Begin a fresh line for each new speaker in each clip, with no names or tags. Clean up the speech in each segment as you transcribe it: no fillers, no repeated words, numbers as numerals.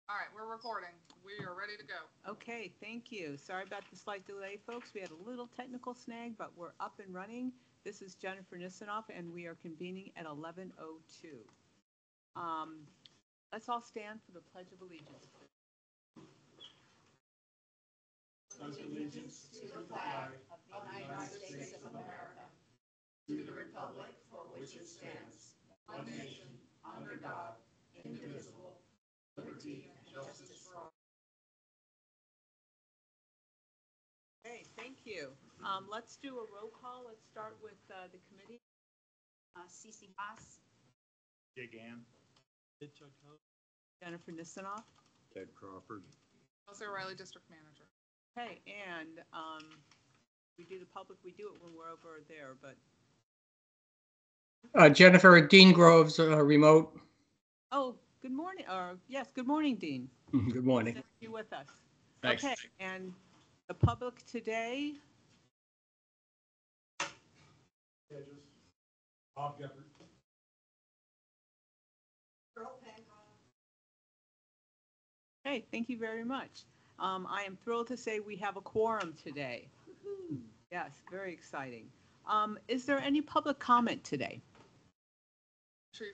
All right, we're recording. We are ready to go.
Okay, thank you. Sorry about the slight delay, folks. We had a little technical snag, but we're up and running. This is Jennifer Nisanoff, and we are convening at 11:02. Um, let's all stand for the Pledge of Allegiance.
Pledge allegiance to the flag of the United States of America, to the republic for which it stands, one nation, under God, indivisible, liberty and justice for all.
Okay, thank you. Let's do a roll call. Let's start with the committee.
Cece Haas.
Jay Gann.
Jennifer Nisanoff.
Ted Crawford.
Elsie O'Reilly, District Manager.
Okay, and we do the public, we do it when we're over there, but.
Jennifer, Dean Groves, remote.
Oh, good morning, or yes, good morning, Dean.
Good morning.
Nice to have you with us.
Thanks.
Okay, and the public today,
Bob Gephardt.
okay, thank you very much. I am thrilled to say we have a quorum today. Yes, very exciting. Is there any public comment today?
Sure, you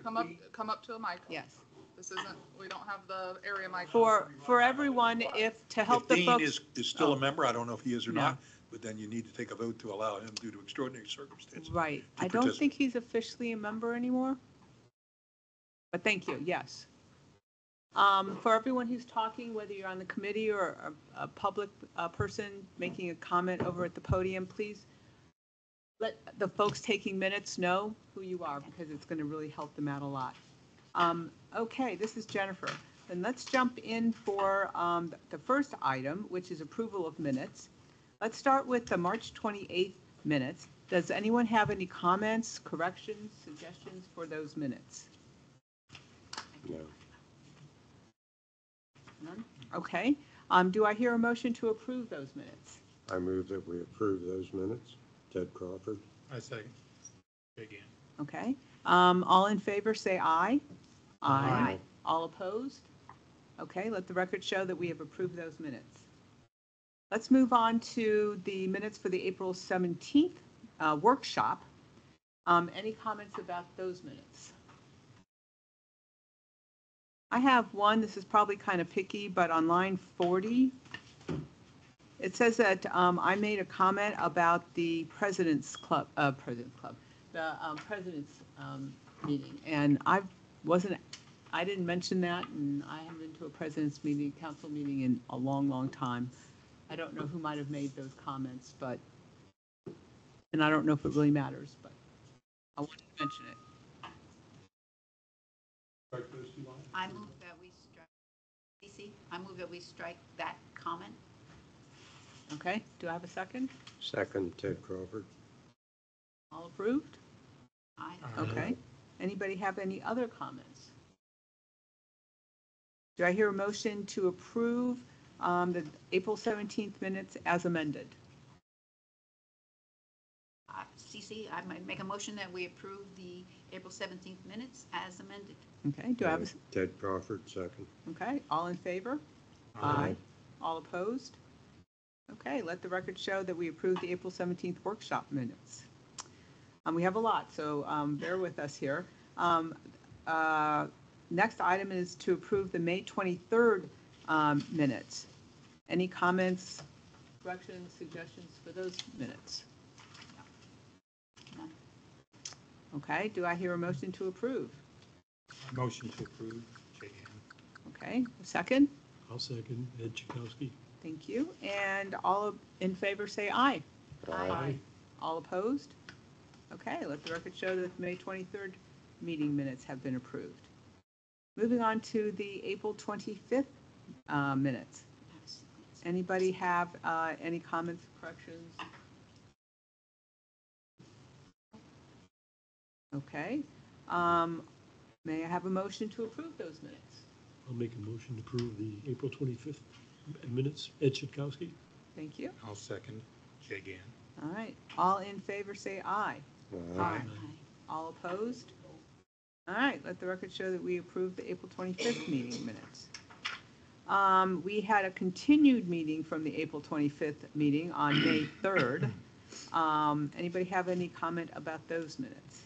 come up to the mic.
Yes.
This isn't, we don't have the area mic.
For everyone, if, to help
If
the
Dean
folks.
is still
Oh.
a member, I don't know if he is or
No.
not, but then you need to take a vote to allow him due to extraordinary circumstances.
Right.
to
I don't
participate.
think he's officially a member anymore. But thank you, yes. For everyone who's talking, whether you're on the committee or a public person making a comment over at the podium, please let the folks taking minutes know who you are, because it's going to really help them out a lot. Okay, this is Jennifer. Then let's jump in for the first item, which is approval of minutes. Let's start with the March 28th minutes. Does anyone have any comments, corrections, suggestions for those minutes?
No.
None? Okay. Do I hear a motion to approve those minutes?
I move that we approve those minutes. Ted Crawford.
I second. Jay Gann.
Okay. All in favor, say aye.
Aye.
All opposed? Okay, let the record show that we have approved those minutes. Let's move on to the minutes for the April 17th workshop. Any comments about those minutes? I have one. This is probably kind of picky, but on line 40, it says that I made a comment about the President's Club, the President's meeting, and I didn't mention that, and I haven't been to a President's meeting, council meeting in a long, long time. I don't know who might have made those comments, but, and I don't know if it really matters, but I wanted to mention it.
Strike those two lines.
I move that we strike, Cece, I move that we strike that comment.
Okay, do I have a second?
Second, Ted Crawford.
All approved?
Aye.
Okay. Anybody have any other comments? Do I hear a motion to approve the April 17th minutes as amended?
Cece, I might make a motion that we approve the April 17th minutes as amended.
Okay, do I have
Ted Crawford, second.
okay, all in favor?
Aye.
All opposed? Okay, let the record show that we approve the April 17th workshop minutes. We have a lot, so bear with us here. Next item is to approve the May 23rd minutes. Any comments, corrections, suggestions for those minutes?
None.
Okay, do I hear a motion to approve?
Motion to approve. Jay Gann.
Okay, a second?
I'll second. Ed Chakowski.
Thank you. And all in favor say aye.
Aye.
All opposed? Okay, let the record show that the May 23rd meeting minutes have been approved. Moving on to the April 25th minutes. Anybody have any comments, corrections? Okay. May I have a motion to approve those minutes?
I'll make a motion to approve the April 25th minutes. Ed Chakowski.
Thank you.
I'll second. Jay Gann.
All right. All in favor say aye.
Aye.
All opposed? All right, let the record show that we approve the April 25th meeting minutes. We had a continued meeting from the April 25th meeting on May 3rd. Anybody have any comment about those minutes?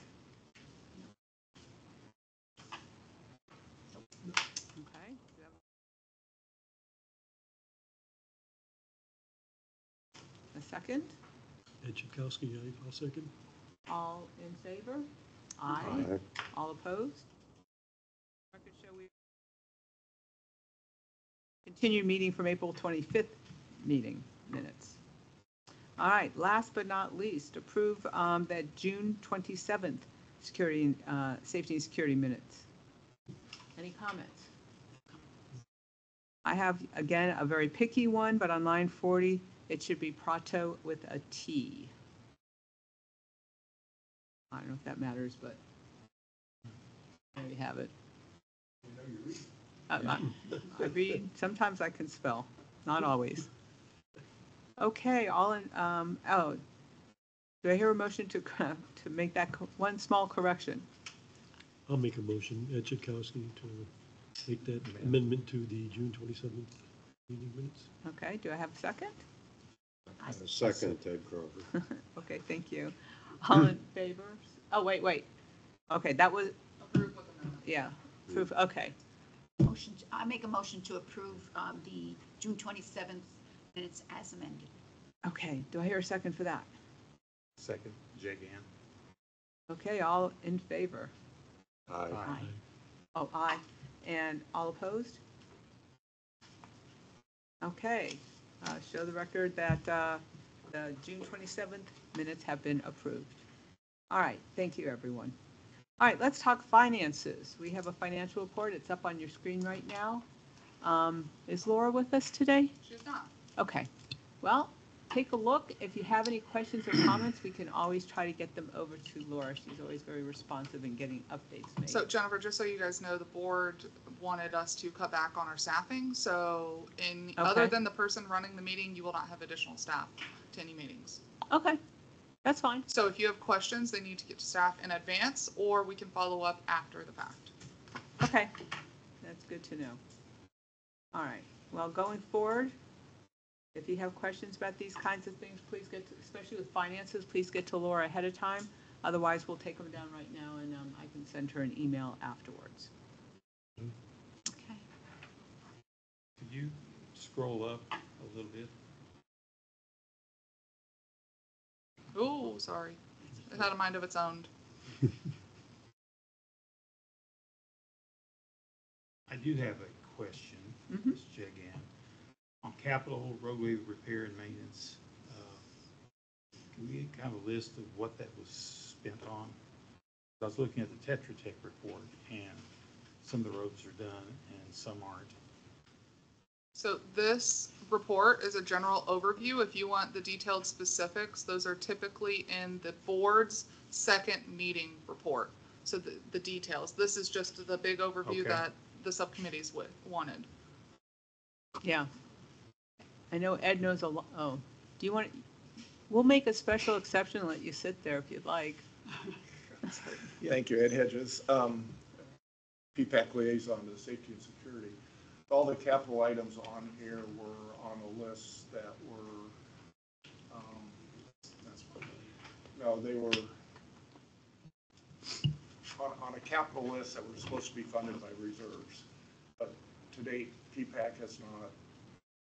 Okay. A second?
Ed Chakowski, I'll second.
All in favor? Aye.
Aye.
All opposed? Record show we continued meeting from April 25th meeting minutes. All right, last but not least, approve that June 27th security, safety and security minutes. Any comments? I have, again, a very picky one, but on line 40, it should be Prato with a T. I don't know if that matters, but there you have it. I read, sometimes I can spell, not always. Okay, all in, do I hear a motion to make that one small correction?
I'll make a motion, Ed Chakowski, to make that amendment to the June 27th meeting minutes.
Okay, do I have a second?
Second, Ted Crawford.
Okay, thank you. All in favor? Oh, wait. Okay, that was,
Approve with amendment.
yeah, proof, okay.
I make a motion to approve the June 27th minutes as amended.
Okay, do I hear a second for that?
Second, Jay Gann.
Okay, all in favor?
Aye.
Aye. Oh, aye. And all opposed? Okay, show the record that the June 27th minutes have been approved. All right, thank you, everyone. All right, let's talk finances. We have a financial report. It's up on your screen right now. Is Laura with us today?
She's not.
Okay. Well, take a look. If you have any questions or comments, we can always try to get them over to Laura. She's always very responsive in getting updates made.
So Jennifer, just so you guys know, the board wanted us to cut back on our staffing. So other
Okay.
than the person running the meeting, you will not have additional staff to any meetings.
Okay, that's fine.
So if you have questions, they need to get to staff in advance, or we can follow up after the fact.
Okay, that's good to know. All right, well, going forward, if you have questions about these kinds of things, please get to, especially with finances, please get to Laura ahead of time. Otherwise, we'll take them down right now, and I can send her an email afterwards.
Okay.
Could you scroll up a little bit?
Oh, sorry. It had a mind of its own.
I do have a question,
Mhm.
Ms. Jagan. On capital roadway repair and maintenance, can we get kind of a list of what that was spent on? I was looking at the Tetra Tech report, and some of the roads are done and some aren't.
So this report is a general overview. If you want the detailed specifics, those are typically in the board's second meeting report. So the details. This is just the big overview
Okay.
that the subcommittees wanted.
Yeah. I know Ed knows a lot. Oh, do you want, we'll make a special exception and let you sit there if you'd like.
Thank you, Ed Hedges, PPAC liaison to safety and security. All the capital items on here were on a list that were, they were on a capital list that were supposed to be funded by reserves. But to date, PPAC has not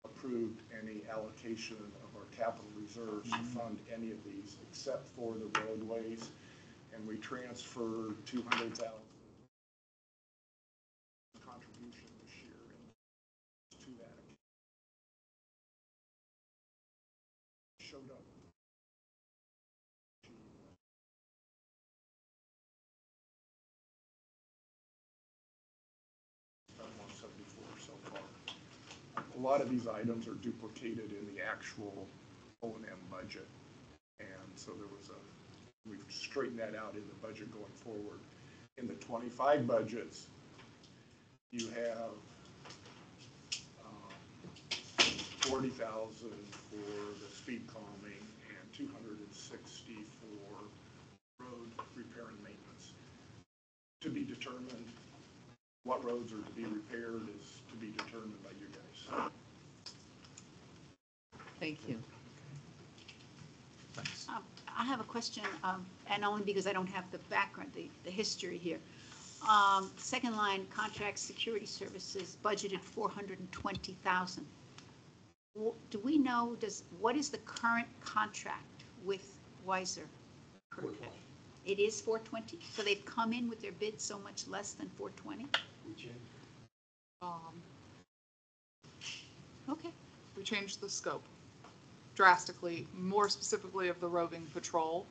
approved any allocation of our capital reserves to fund any of these except for the roadways. And we transferred 200,000 contribution this year to that account. Showed up. About 174 so far. A lot of these items are duplicated in the actual O&M budget. And so we've straightened that out in the budget going forward. In the 25 budgets, you have 40,000 for the speed calming and 260 for road repair and maintenance. To be determined, what roads are to be repaired is to be determined by your
Thank you.
Thanks.
I have a question, and only because I don't have the background, the history here. Second line, contract security services budgeted 420,000. Do we know, what is the current contract with Weiser? It is 420? So they've come in with their bid so much less than 420? Okay.
We changed the scope drastically, more specifically of the roving patrol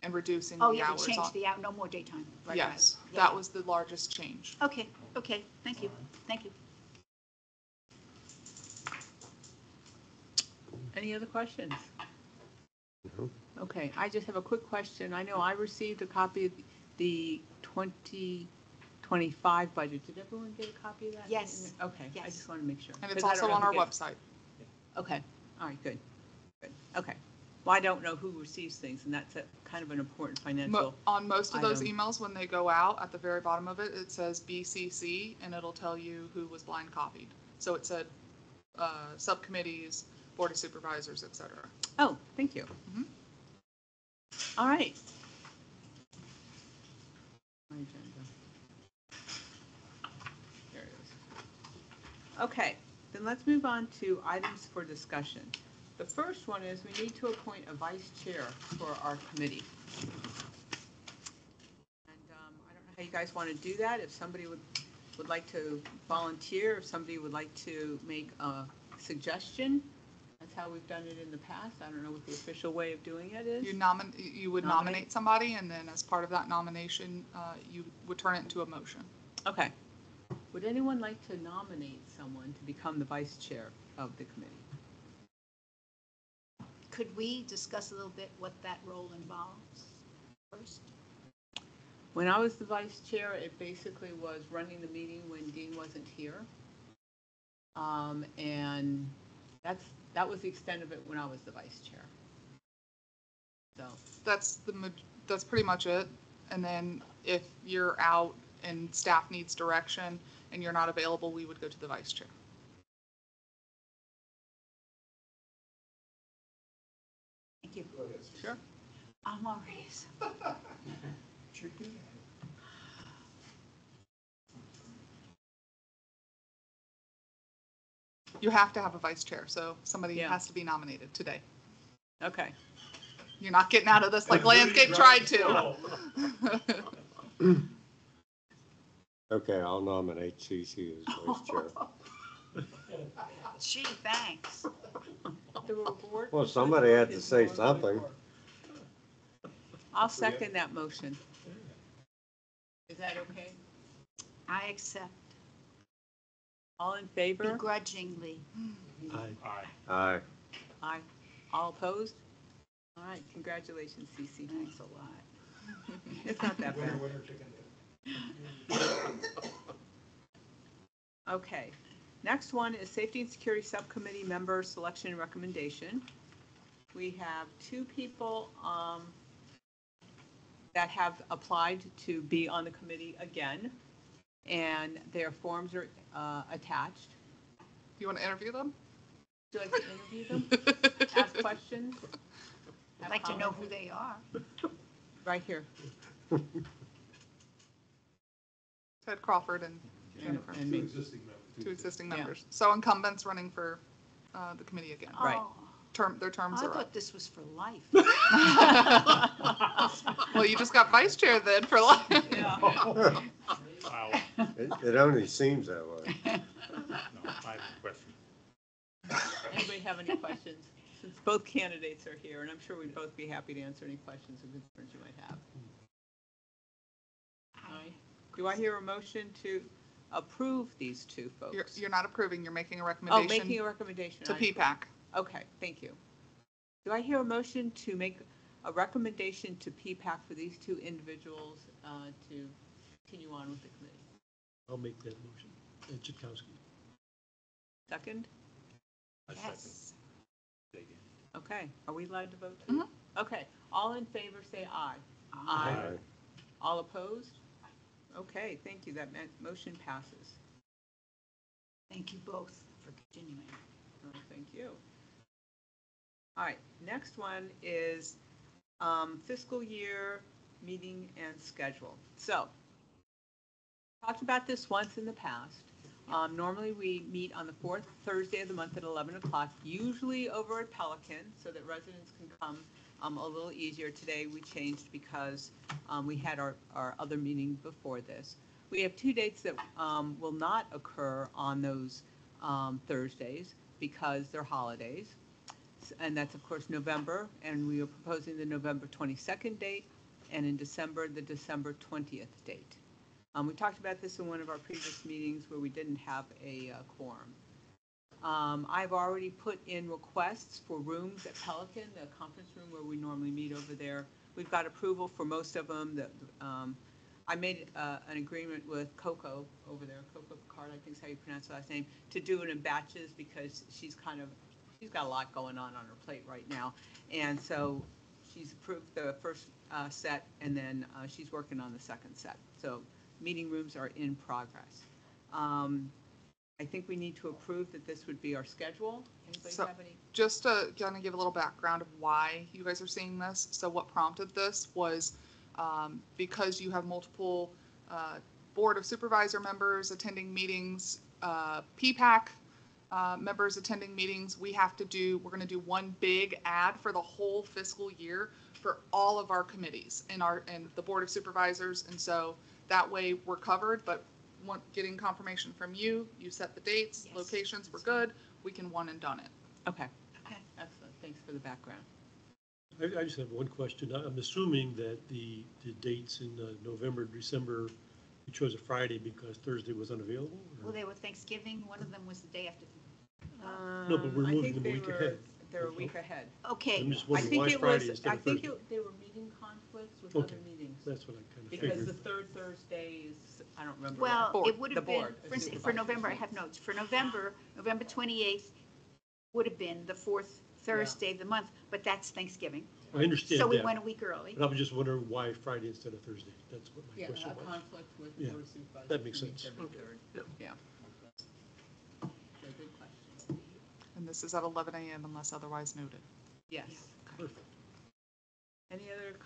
and reducing the
Oh,
hours
yeah,
on.
they changed the out, no more daytime. Right,
Yes,
right. Yeah.
that was the largest change.
Okay, okay, thank you, thank you.
Any other questions?
No.
Okay, I just have a quick question. I know I received a copy of the 2025 budget. Did everyone get a copy of that?
Yes.
Okay, I
Yes.
just want to make sure.
And it's
'Cause I don't
also
know
on
who
our
gets-
website.
Okay, all right, good, good, okay. Well, I don't know who receives things, and that's kind of an important financial.
On most of those
item.
emails, when they go out, at the very bottom of it, it says BCC, and it'll tell you who was blind copied. So it said subcommittees, board of supervisors, et cetera.
Oh, thank you.
Mhm.
All right. My agenda. There it is. Okay, then let's move on to items for discussion. The first one is we need to appoint a vice chair for our committee. And I don't know how you guys want to do that. If somebody would like to volunteer, if somebody would like to make a suggestion, that's how we've done it in the past. I don't know what the official way of doing it is.
You would
Nominate?
nominate somebody, and then as part of that nomination, you would turn it into a motion.
Okay. Would anyone like to nominate someone to become the vice chair of the committee?
Could we discuss a little bit what that role involves first?
When I was the vice chair, it basically was running the meeting when Dean wasn't here. And that was the extent of it when I was the vice chair. So,
That's pretty much it. And then if you're out and staff needs direction and you're not available, we would go to the vice chair.
Thank you.
sure.
I'm always.
You have to have a vice chair, so somebody
Yeah.
has to be nominated today.
Okay.
You're not getting out of this like Landscape tried to.
Okay, I'll nominate Cece as vice chair.
Gee, thanks.
The reward?
Well, somebody had to say something.
I'll second that motion. Is that okay?
I accept
All in favor?
begrudgingly.
Aye.
Aye.
Aye. All opposed? All right, congratulations, Cece.
Thanks a lot.
It's not that bad. Okay, next one is Safety and Security Subcommittee Member Selection and Recommendation. We have two people that have applied to be on the committee again, and their forms are attached.
You want to interview them?
Would you like to interview them? Ask questions?
I'd like to know who they are.
Right here.
Ted Crawford and Jennifer,
And me.
two existing
Yeah.
members. So incumbents running for the committee again.
Right.
Oh,
Their terms
I
are up.
thought this was for life.
Well, you just got vice chair then for life.
Wow.
It only seems that way.
No, I have a question.
Anybody have any questions? Since both candidates are here, and I'm sure we'd both be happy to answer any questions or concerns you might have. All right. Do I hear a motion to approve these two folks?
You're not approving, you're making a
Oh,
recommendation
making a recommendation.
to
I-
PPAC.
Okay, thank you. Do I hear a motion to make a recommendation to PPAC for these two individuals to continue on with the committee?
I'll make that motion. Ed Chakowski.
Second?
I second.
Yes.
Say again.
Okay, are we allowed to vote too? Okay, all in favor, say aye.
Aye.
All opposed? Okay, thank you, that motion passes.
Thank you both for continuing.
Oh, thank you. All right, next one is fiscal year meeting and schedule. So, talked about this once in the past. Normally, we meet on the fourth Thursday of the month at 11 o'clock, usually over at Pelican, so that residents can come a little easier. Today, we changed because we had our other meeting before this. We have two dates that will not occur on those Thursdays because they're holidays. And that's, of course, November, and we are proposing the November 22nd date, and in December, the December 20th date. We talked about this in one of our previous meetings where we didn't have a quorum. I've already put in requests for rooms at Pelican, the conference room where we normally meet over there. We've got approval for most of them. I made an agreement with Coco over there, Coco Picard, I think is how you pronounce her last name, to do it in batches because she's got a lot going on her plate right now. And so she's approved the first set, and then she's working on the second set. So meeting rooms are in progress. I think we need to approve that this would be our schedule. Anybody
So-
have any?
Just to kind of give a little background of why you guys are seeing this. So what prompted this was because you have multiple Board of Supervisor members attending meetings, PPAC members attending meetings, we're going to do one big ad for the whole fiscal year for all of our committees and the Board of Supervisors. And so that way we're covered, but getting confirmation from you set the dates,
Yes,
locations, we're
that's fine.
good, we can one and done it.
Okay,
Okay.
excellent. Thanks for the background.
I just have one question. I'm assuming that the dates in November, December, you chose a Friday because Thursday was unavailable? or-
Well, they were Thanksgiving, one of them was the day after.
No, but we're
I
moving
think
them a week ahead.
They're a week ahead.
Okay,
I'm just
I
wondering
think
why
it
Friday
was,
instead
I
of
think
Thursday.
there were meeting conflicts with
Okay.
other meetings.
That's what I kind of
Because the
figured.
third Thursday is, I don't remember.
well,
Board.
it would
The
have been,
board of
for
supervisors
November, I have
meets.
notes. For November, November 28th would have been the fourth Thursday of the month, but that's Thanksgiving.
I understand
So we
that,
went a week early.
but I was just wondering why Friday instead of Thursday. That's what my
Yeah,
question
a
was.
conflict with
Yeah,
board of supervisors.
that makes
who meets
sense.
every
Okay.
third.
Yep.
Yeah. So good question.
And this is at 11 a.m. unless otherwise noted.
Yes.
Perfect.
Any other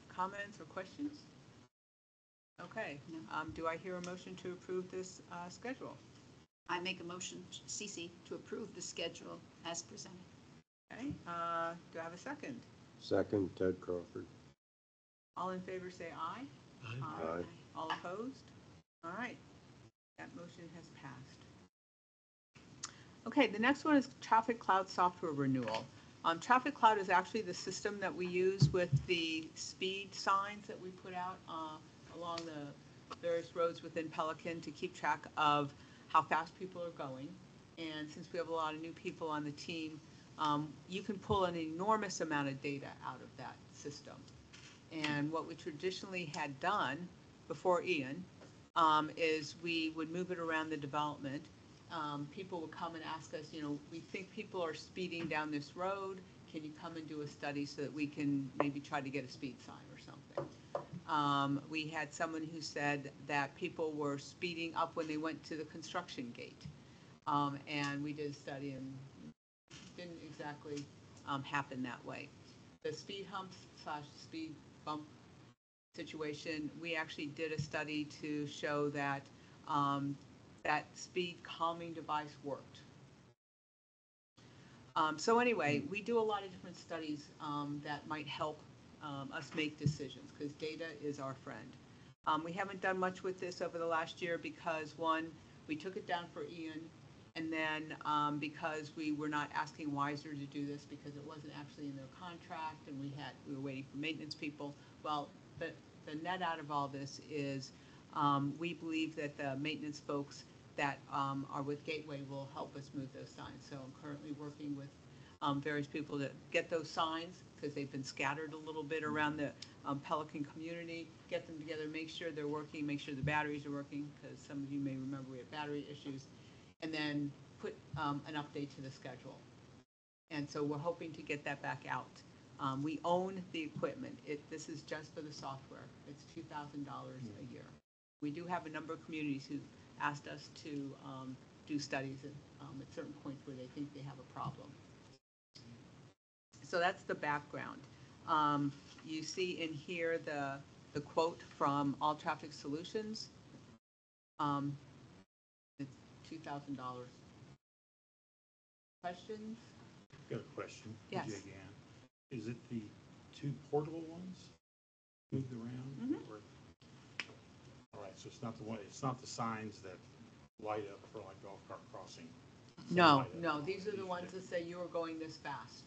comments or questions? Okay,
No.
do I hear a motion to approve this schedule?
I make a motion, Cece, to approve the schedule as presented.
Okay, do I have a second?
Second, Ted Crawford.
All in favor say aye.
Aye.
All opposed? All right, that motion has passed. Okay, the next one is Traffic Cloud software renewal. Traffic Cloud is actually the system that we use with the speed signs that we put out along the various roads within Pelican to keep track of how fast people are going. And since we have a lot of new people on the team, you can pull an enormous amount of data out of that system. And what we traditionally had done before Ian is we would move it around the development. People would come and ask us, we think people are speeding down this road. Can you come and do a study so that we can maybe try to get a speed sign or something? We had someone who said that people were speeding up when they went to the construction gate. And we did a study and didn't exactly happen that way. The speed humps / speed bump situation, we actually did a study to show that that speed calming device worked. So anyway, we do a lot of different studies that might help us make decisions because data is our friend. We haven't done much with this over the last year because one, we took it down for Ian, and then because we were not asking Wiser to do this because it wasn't actually in their contract and we were waiting for maintenance people. Well, the net out of all this is we believe that the maintenance folks that are with Gateway will help us move those signs. So I'm currently working with various people to get those signs because they've been scattered a little bit around the Pelican community, get them together, make sure they're working, make sure the batteries are working because some of you may remember we have battery issues, and then put an update to the schedule. And so we're hoping to get that back out. We own the equipment. This is just for the software. It's $2,000 a year. We do have a number of communities who asked us to do studies at certain points where they think they have a problem. So that's the background. You see in here the quote from All Traffic Solutions. It's $2,000. Questions?
Got a question.
Yes.
Again. Is it the two portable ones moved around?
Mhm.
Or- All right, so it's not the one, it's not the signs that light up for like golf cart crossing?
No,
Light up.
no, these are the ones that say you are going this fast.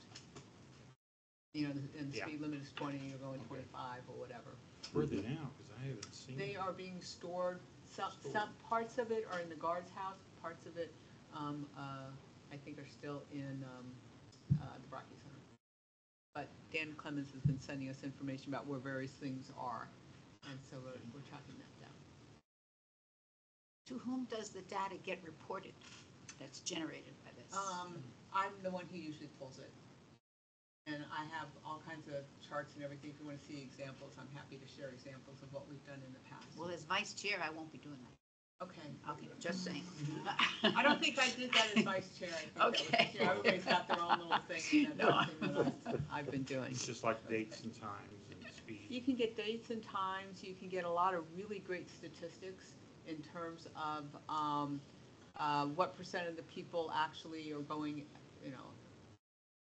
You know, and the
Yeah.
speed limit is 20, you're going
Okay.
25 or whatever.
Where are they now? Because I haven't seen.
They
them.
are being stored, some parts of it are in the guard's house, parts of it, I think are still in the Brocky Center. But Dan Clemens has been sending us information about where various things are, and so we're tracking that down.
To whom does the data get reported that's generated by this?
I'm the one who usually pulls it. And I have all kinds of charts and everything. If you want to see examples, I'm happy to share examples of what we've done in the past.
Well, as vice chair, I won't be doing that.
Okay.
Okay, just saying.
I don't think I did that as vice chair. I think that was
Okay.
just, everybody's got their own little thing. And that's something that I've been doing.
It's just like dates and times and speed.
You can get dates and times. You can get a lot of really great statistics in terms of what percent of the people actually are going, you know,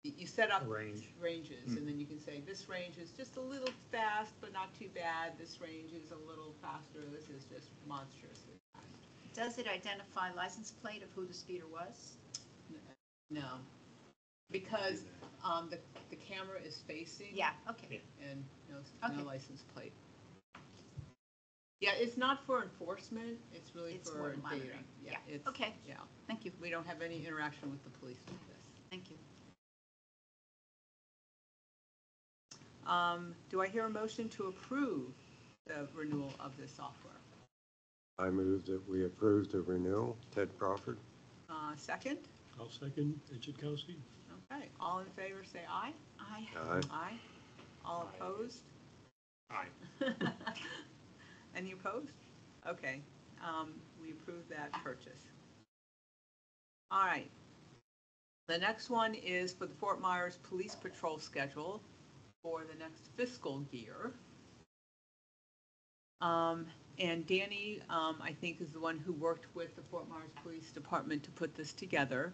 you set up ranges, and then you can say, this range is just a little fast, but not too bad. This range is a little faster. This is just monstrously fast.
Does it identify license plate of who the speeder was?
No, because the camera is facing.
Yeah, okay.
And
Okay.
no license plate. Yeah, it's not for enforcement. It's really
It's
for
for
data.
monitoring.
Yeah.
Yeah.
It's,
Okay.
Yeah.
Thank you,
We don't have any interaction with the police with this.
thank you.
Do I hear a motion to approve the renewal of this software?
I move that we approve the renewal. Ted Crawford?
Second?
I'll second Ed Chakowski.
Okay, all in favor, say aye.
Aye.
Aye.
Aye. All opposed?
Aye.
Any opposed? Okay, we approve that purchase. All right. The next one is for the Fort Myers Police Patrol schedule for the next fiscal year. And Danny, I think, is the one who worked with the Fort Myers Police Department to put this together.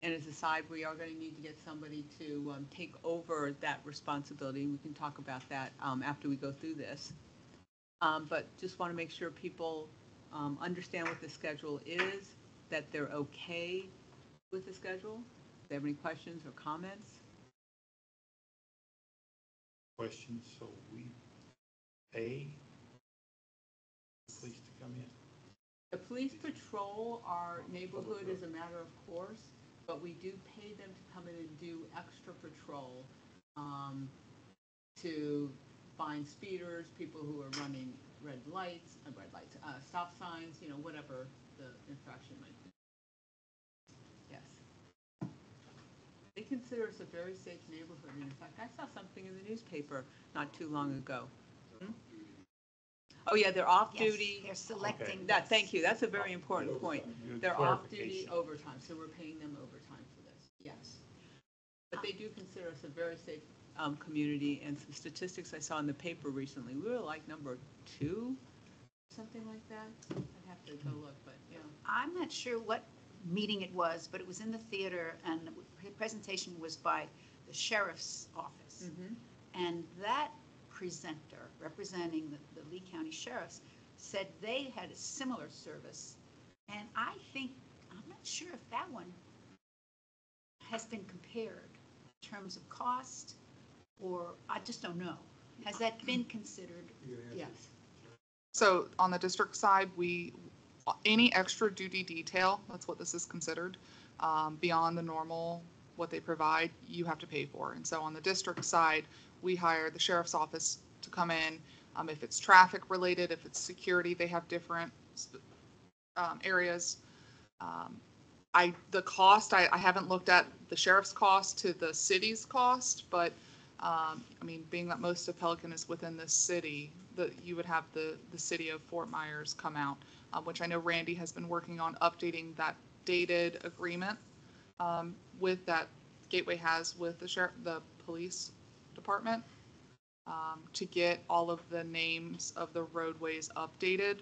And as a side, we are going to need to get somebody to take over that responsibility. We can talk about that after we go through this. But just want to make sure people understand what the schedule is, that they're okay with the schedule. If they have any questions or comments?
Question, so we pay the police to come in?
The police patrol our neighborhood as a matter of course, but we do pay them to come in and do extra patrol to find speeders, people who are running stop signs, you know, whatever the infraction might be. Yes. They consider us a very safe neighborhood. And in fact, I saw something in the newspaper not too long ago. Oh, yeah, they're off-duty.
Yes, they're selecting.
That, thank you, that's a very important point.
Good
They're off-duty
clarification.
overtime, so we're paying them overtime for this, yes. But they do consider us a very safe community, and some statistics I saw in the paper recently, we were like number 2, something like that. I'd have to go look, but, yeah.
I'm not sure what meeting it was, but it was in the theater, and the presentation was by the sheriff's office. And that presenter, representing the Lee County Sheriffs, said they had a similar service. And I think, I'm not sure if that one has been compared in terms of cost, or I just don't know. Has that been considered?
Yes.
So on the district side, any extra duty detail, that's what this is considered, beyond the normal, what they provide, you have to pay for. And so on the district side, we hire the sheriff's office to come in. If it's traffic related, if it's security, they have different areas. The cost, I haven't looked at the sheriff's cost to the city's cost, but I mean, being that most of Pelican is within the city, you would have the city of Fort Myers come out, which I know Randy has been working on updating that updated agreement with that Gateway has with the police department to get all of the names of the roadways updated.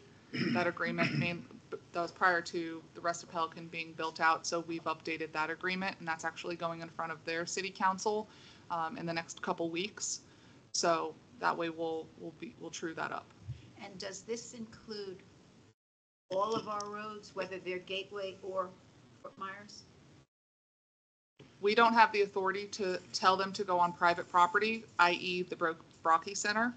That agreement that was prior to the rest of Pelican being built out, so we've updated that agreement, and that's actually going in front of their city council in the next couple weeks. So that way we'll true that up.
And does this include all of our roads, whether they're Gateway or Fort Myers?
We don't have the authority to tell them to go on private property, i.e. the Brocky Center.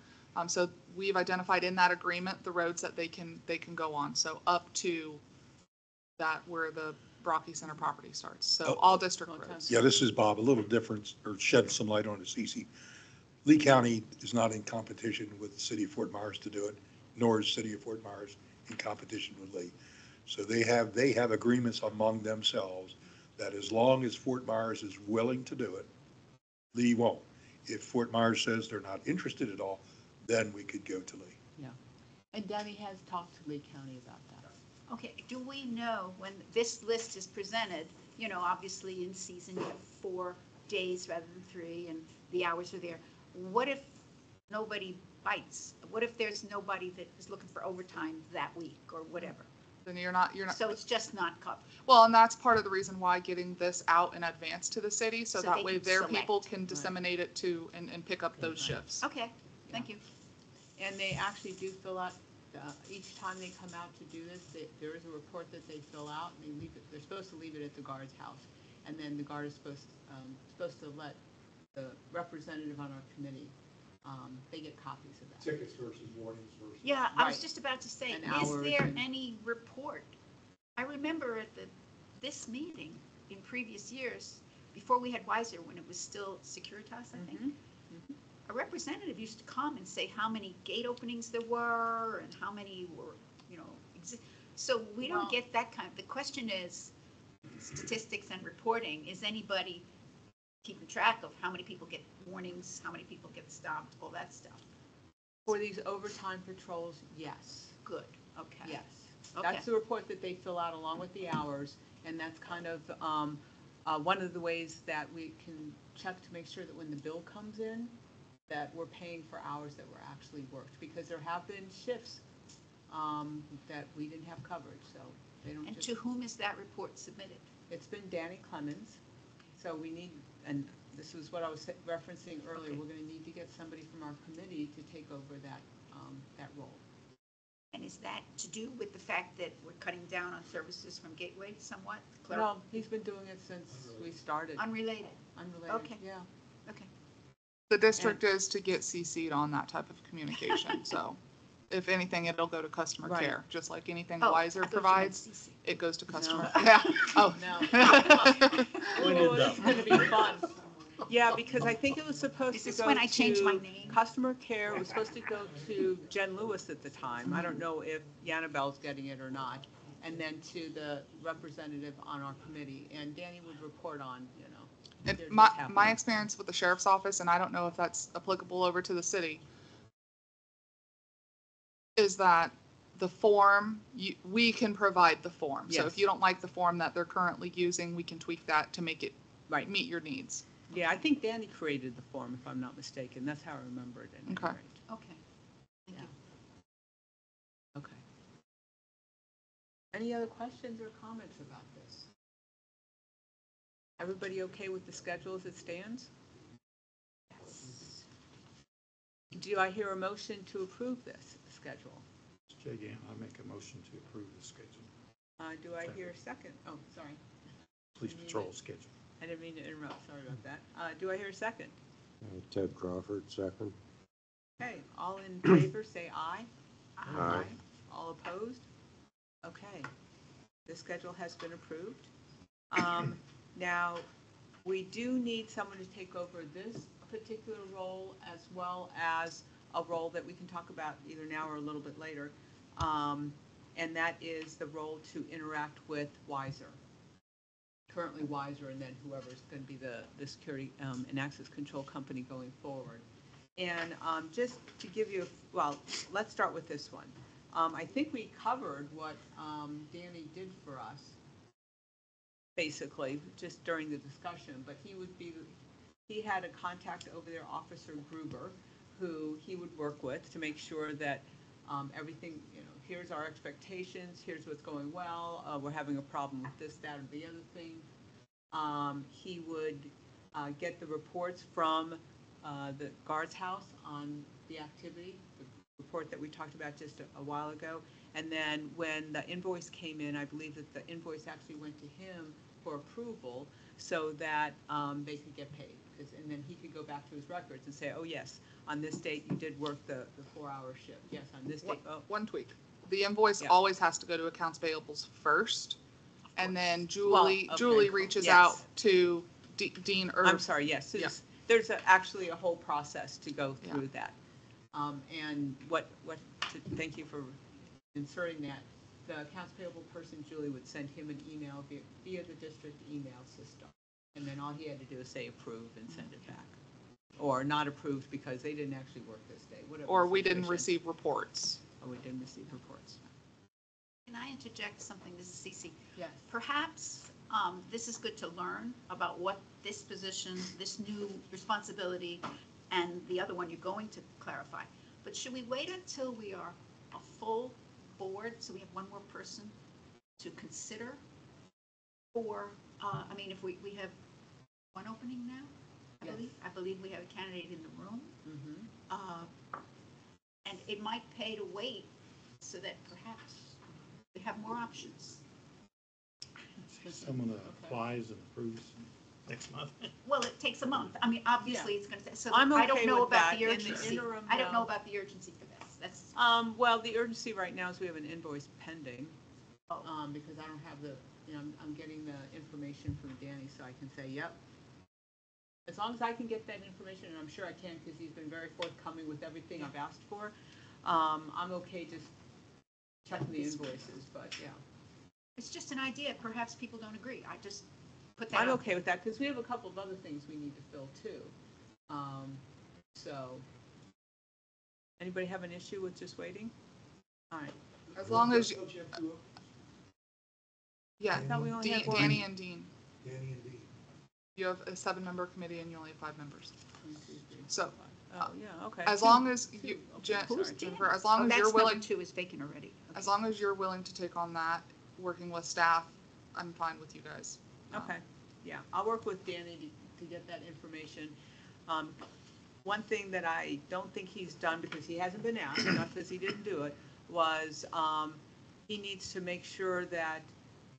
So we've identified in that agreement the roads that they can go on. So up to that where the Brocky Center property starts. So all district roads.
Yeah, this is Bob, a little different, or shed some light on it, Cece. Lee County is not in competition with the city of Fort Myers to do it, nor is the city of Fort Myers in competition with Lee. So they have agreements among themselves that as long as Fort Myers is willing to do it, Lee won't. If Fort Myers says they're not interested at all, then we could go to Lee.
Yeah. And Danny has talked to Lee County about that.
Okay, do we know when this list is presented, you know, obviously in season you have 4 days rather than 3 and the hours are there. What if nobody bites? What if there's nobody that is looking for overtime that week or whatever?
Then you're not.
So it's just not covered.
Well, and that's part of the reason why getting this out in advance to the city, so
So
that
they
way
can
their
select.
people can disseminate it to and pick up those shifts.
Okay, thank you.
And they actually do fill out, each time they come out to do this, there is a report that they fill out, and they leave it, they're supposed to leave it at the guard's house. And then the guard is supposed to let the representative on our committee, they get copies of that.
Tickets versus warnings versus.
Yeah, I was
Right.
just about to say,
And
is
hours
there
and-
any report? I remember at this meeting in previous years, before we had Weiser, when it was still Securitas, I think, a representative used to come and say how many gate openings there were and how many were, you know, so we don't
Well-
get that kind of, the question is statistics and reporting. Is anybody keeping track of how many people get warnings, how many people get stopped, all that stuff?
For these overtime patrols, yes.
Good, okay.
Yes.
Okay.
That's the report that they fill out along with the hours, and that's kind of one of the ways that we can check to make sure that when the bill comes in, that we're paying for hours that were actually worked, because there have been shifts that we didn't have coverage, so they don't
And
just.
to whom is that report submitted?
It's been Danny Clemens, so we need, and this is what I was referencing earlier,
Okay.
we're gonna need to get somebody from our committee to take over that role.
And is that to do with the fact that we're cutting down on services from Gateway somewhat?
No, he's been doing it since we started.
Unrelated,
Unrelated,
Okay.
yeah.
okay.
The district is to get CC'd on that type of communication, so if anything, it'll go to customer
Right.
care, just like anything
Oh, I
Wiser
thought you meant
provides,
CC.
it goes to customer.
No.
Yeah, oh.
No.
When in
Oh, it's
doubt.
gonna be fun. Yeah, because I think it was supposed
Is
to
this
go
when I change my
to
name?
customer care. It was supposed to go to Jen Lewis at the time. I don't know if Yannabelle's getting it or not. And then to the representative on our committee. And Danny would report on, you know.
And
they're
my
just happening.
experience with the sheriff's office, and I don't know if that's applicable over to the city, is that the form, we can provide the form. So
Yes.
if you don't like the form that they're currently using, we can tweak that to make it
Right.
meet your needs.
Yeah, I think Danny created the form, if I'm not mistaken. That's how I remember it. at any
Okay.
rate.
Okay, thank you.
Okay. Any other questions or comments about this? Everybody okay with the schedule as it stands? Do I hear a motion to approve this schedule?
Jay Gant, I make a motion to approve the schedule,
Do I hear a second? Oh, sorry.
police patrol schedule.
I didn't mean to interrupt. Sorry about that. Do I hear a second?
Ted Crawford, second.
Okay, all in favor, say aye.
Aye.
All opposed? Okay, the schedule has been approved. Now, we do need someone to take over this particular role as well as a role that we can talk about either now or a little bit later. And that is the role to interact with Wiser. Currently Wiser, and then whoever's going to be the security and access control company going forward. And just to give you, well, let's start with this one. I think we covered what Danny did for us basically, just during the discussion, but he had a contact over there, Officer Gruber, who he would work with to make sure that everything, here's our expectations, here's what's going well, we're having a problem with this, that, or the other thing. He would get the reports from the guard's house on the activity, the report that we talked about just a while ago. And then when the invoice came in, I believe that the invoice actually went to him for approval so that they could get paid. And then he could go back to his records and say, oh, yes, on this date you did work the 4-hour shift. Yes, on this date. Oh.
One tweak. The invoice
Yeah.
always has to go to accounts payables first. And then Julie,
Well, okay.
Julie reaches
Yes.
out to Dean
I'm sorry, yes.
Yeah.
There's actually a whole process to go
Yeah.
through that. And thank you for inserting that. The accounts payable person, Julie, would send him an email via the district email system. And then all he had to do is say approve and send it back. Or not approved because they didn't actually work this day, whatever.
or
the
we didn't
situation.
receive reports.
Or we didn't receive reports.
Can I interject something? This is Cece.
Yes.
Perhaps this is good to learn about what this position, this new responsibility, and the other one you're going to clarify. But should we wait until we are a full board, so we have one more person to consider? Or, if we have one opening now, I
Yes.
believe. I believe we have a candidate in the room.
Mm-hmm.
And it might pay to wait so that perhaps we have more options.
Someone applies and approves next month.
Well, it takes a month. Obviously, it's going to, so
I'm
I don't
okay
know
with
about
that.
the
In the
urgency.
interim,
I don't know
though-
about the urgency for this. That's,
Well, the urgency right now is we have an invoice pending.
Oh.
Because I don't have I'm getting the information from Danny, so I can say, yep. As long as I can get that information, and I'm sure I can, because he's been very forthcoming with everything I've asked for, I'm okay just checking the invoices, but yeah.
it's just an idea. Perhaps people don't agree. I just put that
I'm
out.
okay with that, because we have a couple of other things we need to fill too. So, anybody have an issue with just waiting? All right.
As long as, yeah,
I thought we only had one.
Danny and Dean.
Danny and Dean.
You have a 7-member committee and you only have 5 members. So,
Oh, yeah, okay.
as long as you,
Who's
Jennifer, as long as you're
That's
willing,
number 2 is vacant already. Okay.
as long as you're willing to take on that, working with staff, I'm fine with you guys.
Okay, yeah, I'll work with Danny to get that information. One thing that I don't think he's done, because he hasn't been asked, not because he didn't do it, was he needs to make sure that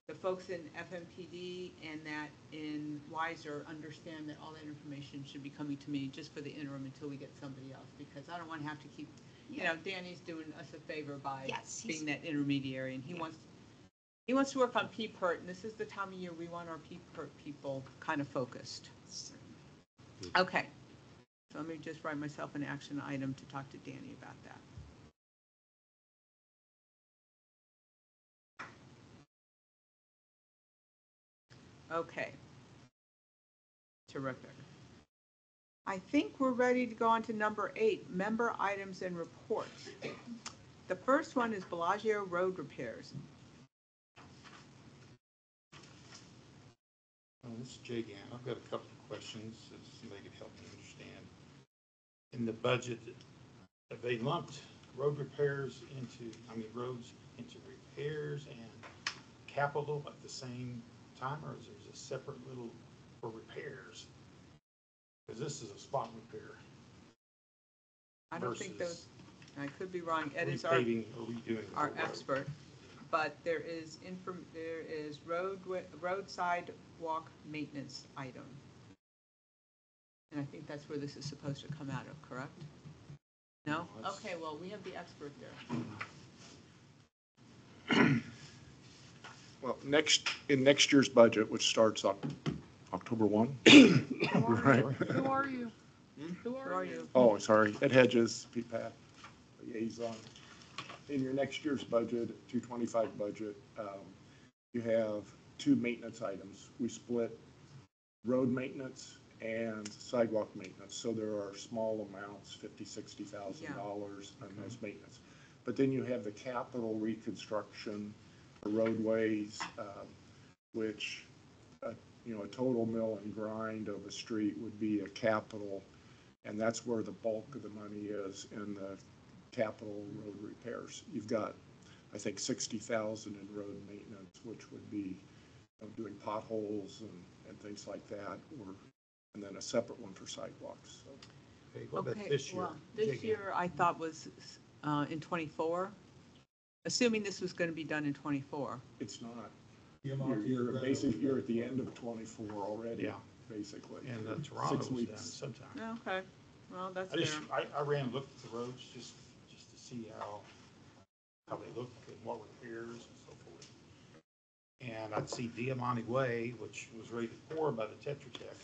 the folks in FMPD and that in Wiser understand that all that information should be coming to me just for the interim until we get somebody else, because I don't want to have to keep, Danny's doing us a favor by
Yes, he's-
being that intermediary, and he
Yeah.
wants to work on PPERT, and this is the time of year we want our PPERT people kind of focused. Okay, so let me just write myself an action item to talk to Danny about that. Okay. Terrific. I think we're ready to go on to number 8, member items and reports. The first one is Bellagio Road repairs.
This is Jay Gann. I've got a couple of questions that somebody could help me understand. In the budget, have they lumped roads into repairs and capital at the same time, or is there a separate little for repairs? Because this is a spot repair.
I don't think those,
versus
I could be wrong, Ed is
repaving or redoing the
our
whole road.
expert, but there is roadside walk maintenance item. And I think that's where this is supposed to come out of, correct? No?
No, it's-
Okay, well, we have the expert there.
Well, in next year's budget, which starts October 1. Right.
Who are you? Who
Who
are
are
you?
you?
Oh, sorry, Ed Hedges, PPAC liaison. In your next year's budget, 225 budget, you have 2 maintenance items. We split road maintenance and sidewalk maintenance, so there are small amounts, $50,000-$60,000 on those maintenance. But then you have the capital reconstruction, the roadways, which a total mill and grind of a street would be a capital, and that's where the bulk of the money is in the capital road repairs. You've got, I think, 60,000 in road maintenance, which would be doing potholes and things like that, and then a separate one for sidewalks. So.
Okay, what about
Okay,
this year?
well, this
Dig in.
year I thought was in '24, assuming this was going to be done in '24.
It's not. You're basically, you're at the end of 24 already.
Yeah.
Basically.
And Toronto
6
was
weeks.
done sometime.
Okay, well, that's
I
fair.
just, I ran and looked at the roads just to see how they look and what repairs and so forth. And I'd see Diamante Way, which was rated 4 by the Tetra Tech.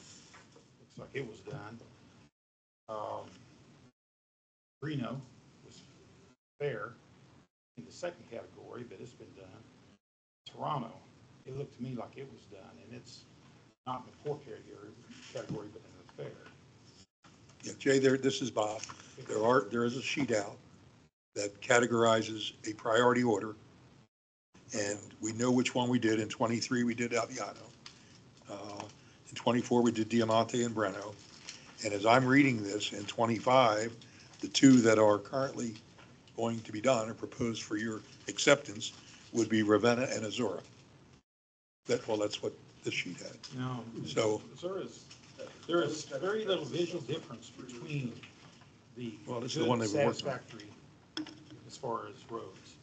Looks like it was done. Reno was fair in the second category, but it's been done. Toronto, it looked to me like it was done, and it's not in the poor category, but in the fair.
Yeah, Jay, this is Bob. There is a sheet out that categorizes a priority order, and we know which one we did. In 23, we did Alviano. In 24, we did Diamante and Breno. And as I'm reading this, in 25, the two that are currently going to be done or proposed for your acceptance would be Ravenna and Azura. That's what this sheet had.
No,
So,
there is very little visual difference between the
Well, this is the
good,
one they were working on.
satisfactory as far as roads.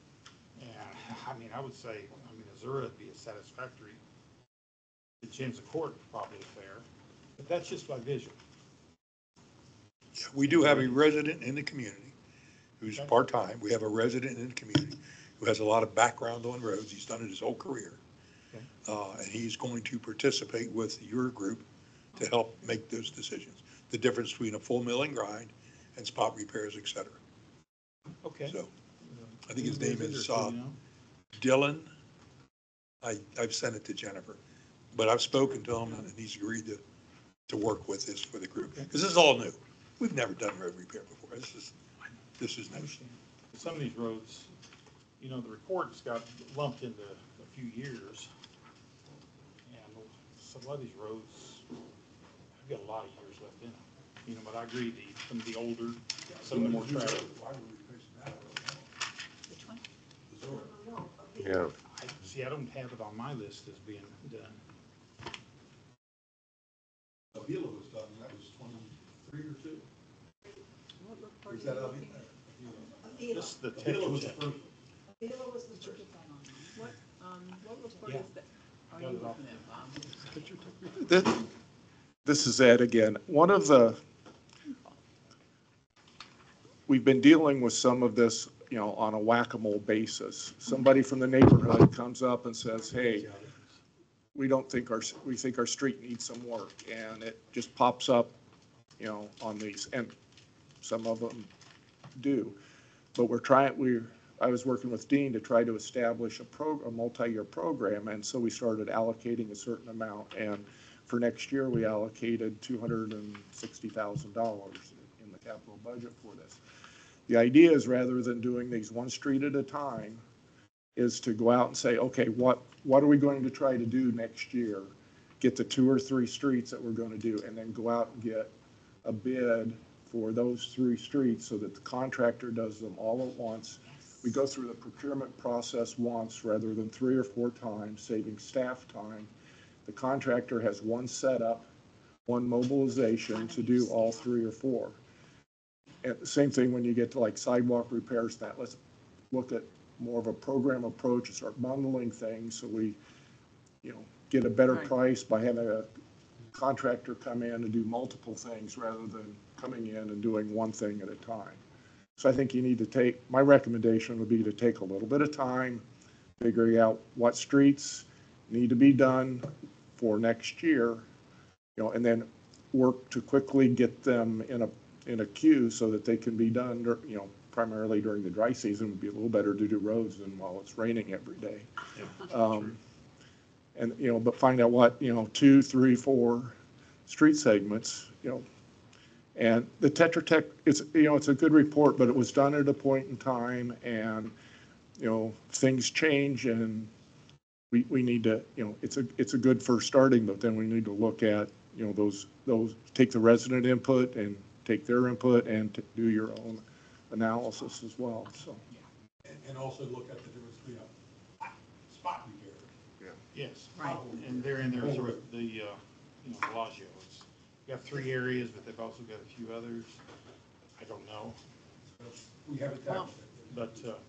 And I mean, I would say, Azura would be a satisfactory. The James Court probably fair, but that's just by visual.
yeah, we do have a resident in the community who's
Okay.
part-time. We have a resident in the community who has a lot of background on roads. He's done it his whole career.
Okay.
And he's going to participate with your group to help make those decisions. The difference between a full mill and grind and spot repairs, et cetera.
Okay.
So I think his name is
You know?
Dylan. I've sent it to Jennifer, but I've spoken to him and he's agreed to work with this for the group. Because this is all new. We've never done road repair before. This is
I
new.
understand. Some of these roads, the reports got lumped into a few years. And some of these roads have got a lot of years left in them. But I agree, some of the older, some of the more traveled.
Which one?
Yeah.
See, I don't have it on my list as being done.
Avila was done, that was 23 or 2. Was that Avila?
This is the Tetra Tech.
Avila was the first.
What report
Yeah.
is that? Are you
Got it off.
looking at, Bob?
This is Ed again. We've been dealing with some of this, on a whack-a-mole basis. Somebody from the neighborhood comes up and says, hey, we think our street needs some work, and it just pops up, on these, and some of them do. But I was working with Dean to try to establish a multi-year program, and so we started allocating a certain amount, and for next year, we allocated $260,000 in the capital budget for this. The idea is, rather than doing these one street at a time, is to go out and say, okay, what are we going to try to do next year? Get the 2 or 3 streets that we're going to do, and then go out and get a bid for those 3 streets so that the contractor does them all at once. We go through the procurement process once rather than 3 or 4 times, saving staff time. The contractor has one setup, one mobilization to do all 3 or 4. And the same thing when you get to like sidewalk repairs, let's look at more of a program approach and start bundling things so we, get a better
Right.
price by having a contractor come in and do multiple things rather than coming in and doing one thing at a time. So I think you need to my recommendation would be to take a little bit of time, figuring out what streets need to be done for next year, and then work to quickly get them in a queue so that they can be done, primarily during the dry season. It would be a little better to do roads than while it's raining every day. And, but find out what, 2, 3, 4 street segments, and the Tetra Tech, it's a good report, but it was done at a point in time, and, things change, and we need to, it's a good first starting, but then we need to look at, those, take the resident input and take their input and do your own analysis as well, so.
And also look at the difference between a spot repair.
Yes.
Right.
And they're in there sort of the, Bellagio. You have 3 areas, but they've also got a few others. I don't know,
We haven't tackled it.
but,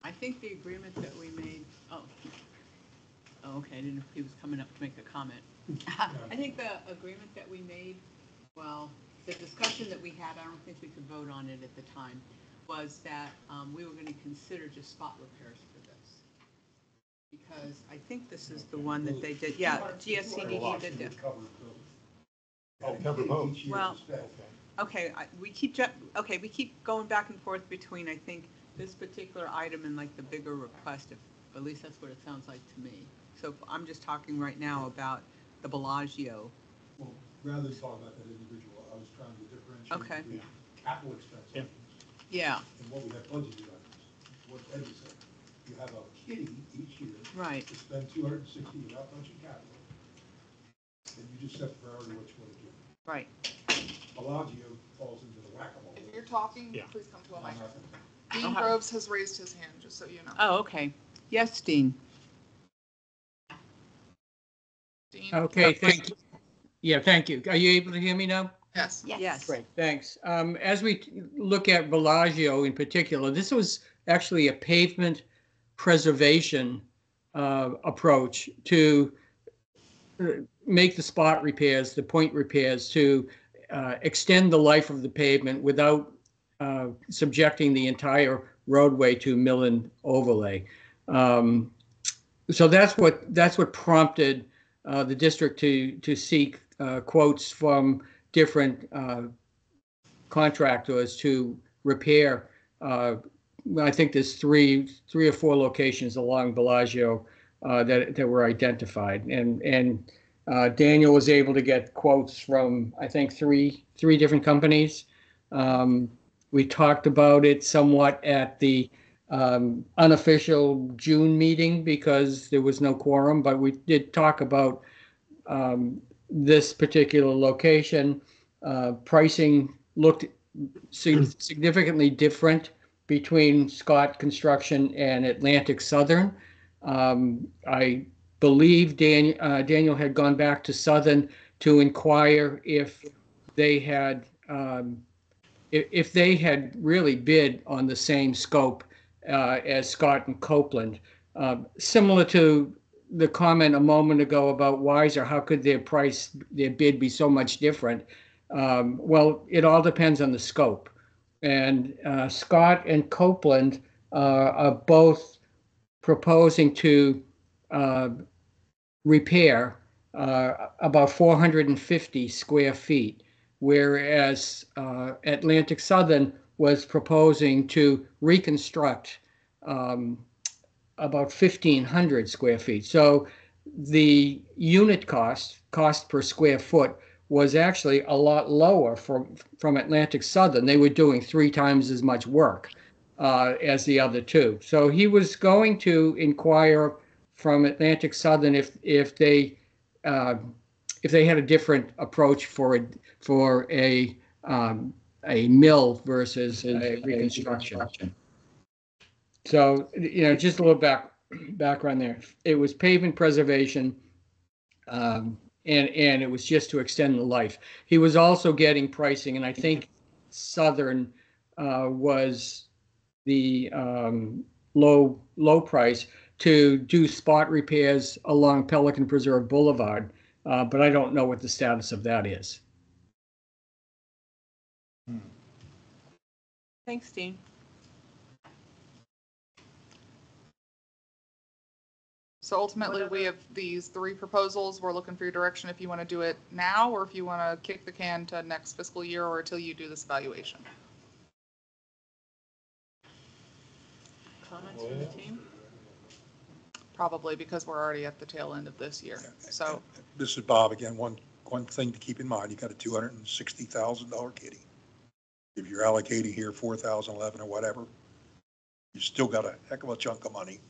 I think the agreement that we made, oh, okay, I didn't know if he was coming up to make a comment. I think the agreement that we made, well, the discussion that we had, I don't think we could vote on it at the time, was that we were going to consider just spot repairs for this. Because I think this is the one that they did, yeah, GSCDD did this.
cover both.
Well, okay, we keep going back and forth between, I think, this particular item and like the bigger request, at least that's what it sounds like to me. So I'm just talking right now about the Bellagio.
Well, rather than talk about that individual, I was trying to differentiate
Okay.
between capital expense
Yeah,
and what we have budgeted items. What Ed was saying, you have a kitty each year.
right.
To spend 260 without touching capital. And you just set the priority what you want to do.
Right.
Bellagio falls into the whack-a-mole.
If you're talking,
Yeah.
please come to a
I'm
microphone.
not-
Dean
Okay.
Groves has raised his hand, just so you know.
Oh, okay. Yes, Dean.
Dean?
Okay, thank you. Yeah, thank you. Are you able to hear me now?
Yes.
Yes.
Great, thanks. As we look at Bellagio in particular, this was actually a pavement preservation approach to make the spot repairs, the point repairs, to extend the life of the pavement without subjecting the entire roadway to mill and overlay. So that's what prompted the district to seek quotes from different contractors to repair. I think there's three or four locations along Bellagio that were identified, and Daniel was able to get quotes from, I think, three different companies. We talked about it somewhat at the unofficial June meeting because there was no quorum, but we did talk about this particular location. Pricing looked significantly different between Scott Construction and Atlantic Southern. I believe Daniel had gone back to Southern to inquire if they had really bid on the same scope as Scott and Copeland. Similar to the comment a moment ago about Weiser, how could their bid be so much different? Well, it all depends on the scope. And Scott and Copeland are both proposing to repair about 450 square feet, whereas Atlantic Southern was proposing to reconstruct about 1,500 square feet. So the unit cost per square foot was actually a lot lower from Atlantic Southern. They were doing 3 times as much work as the other two. So he was going to inquire from Atlantic Southern if they had a different approach for a mill versus a reconstruction. So, just a little background there. It was pavement preservation, and it was just to extend the life. He was also getting pricing, and I think Southern was the low price to do spot repairs along Pelican Preserve Boulevard, but I don't know what the status of that is.
Thanks, Dean.
So ultimately, we have these 3 proposals. We're looking for your direction if you want to do it now, or if you want to kick the can to next fiscal year, or until you do this evaluation.
Comments from the team?
Probably because we're already at the tail end of this year. So
This is Bob again. One thing to keep in mind, you got a $260,000 kitty. If you're allocating here 4,011 or whatever, you still got a heck of a chunk of money.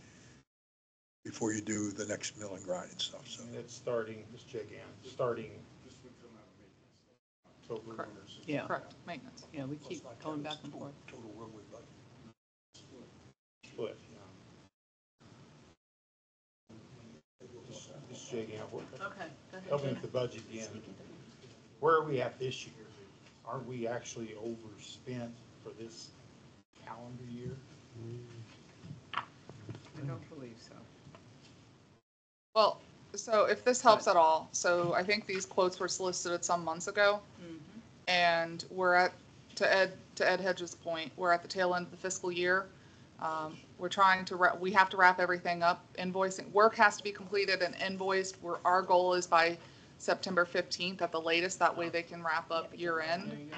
before you do the next mill and grind and stuff, so.
And it's starting, Ms. Jagan, starting October.
Correct.
Yeah,
Correct, maintenance.
yeah, we keep going back and forth.
Total roadway budget.
Split, Ms. Jagan,
Okay.
help me with the budget again. Where are we at this year? Are we actually overspent for this calendar year?
I don't believe so.
Well, so if this helps at all, so I think these quotes were solicited some months ago. And we're at, to Ed Hedges' point, we're at the tail end of the fiscal year. We're trying to, we have to wrap everything up. Invoicing, work has to be completed and invoiced, where our goal is by September 15th at the latest. That way they can wrap up year end.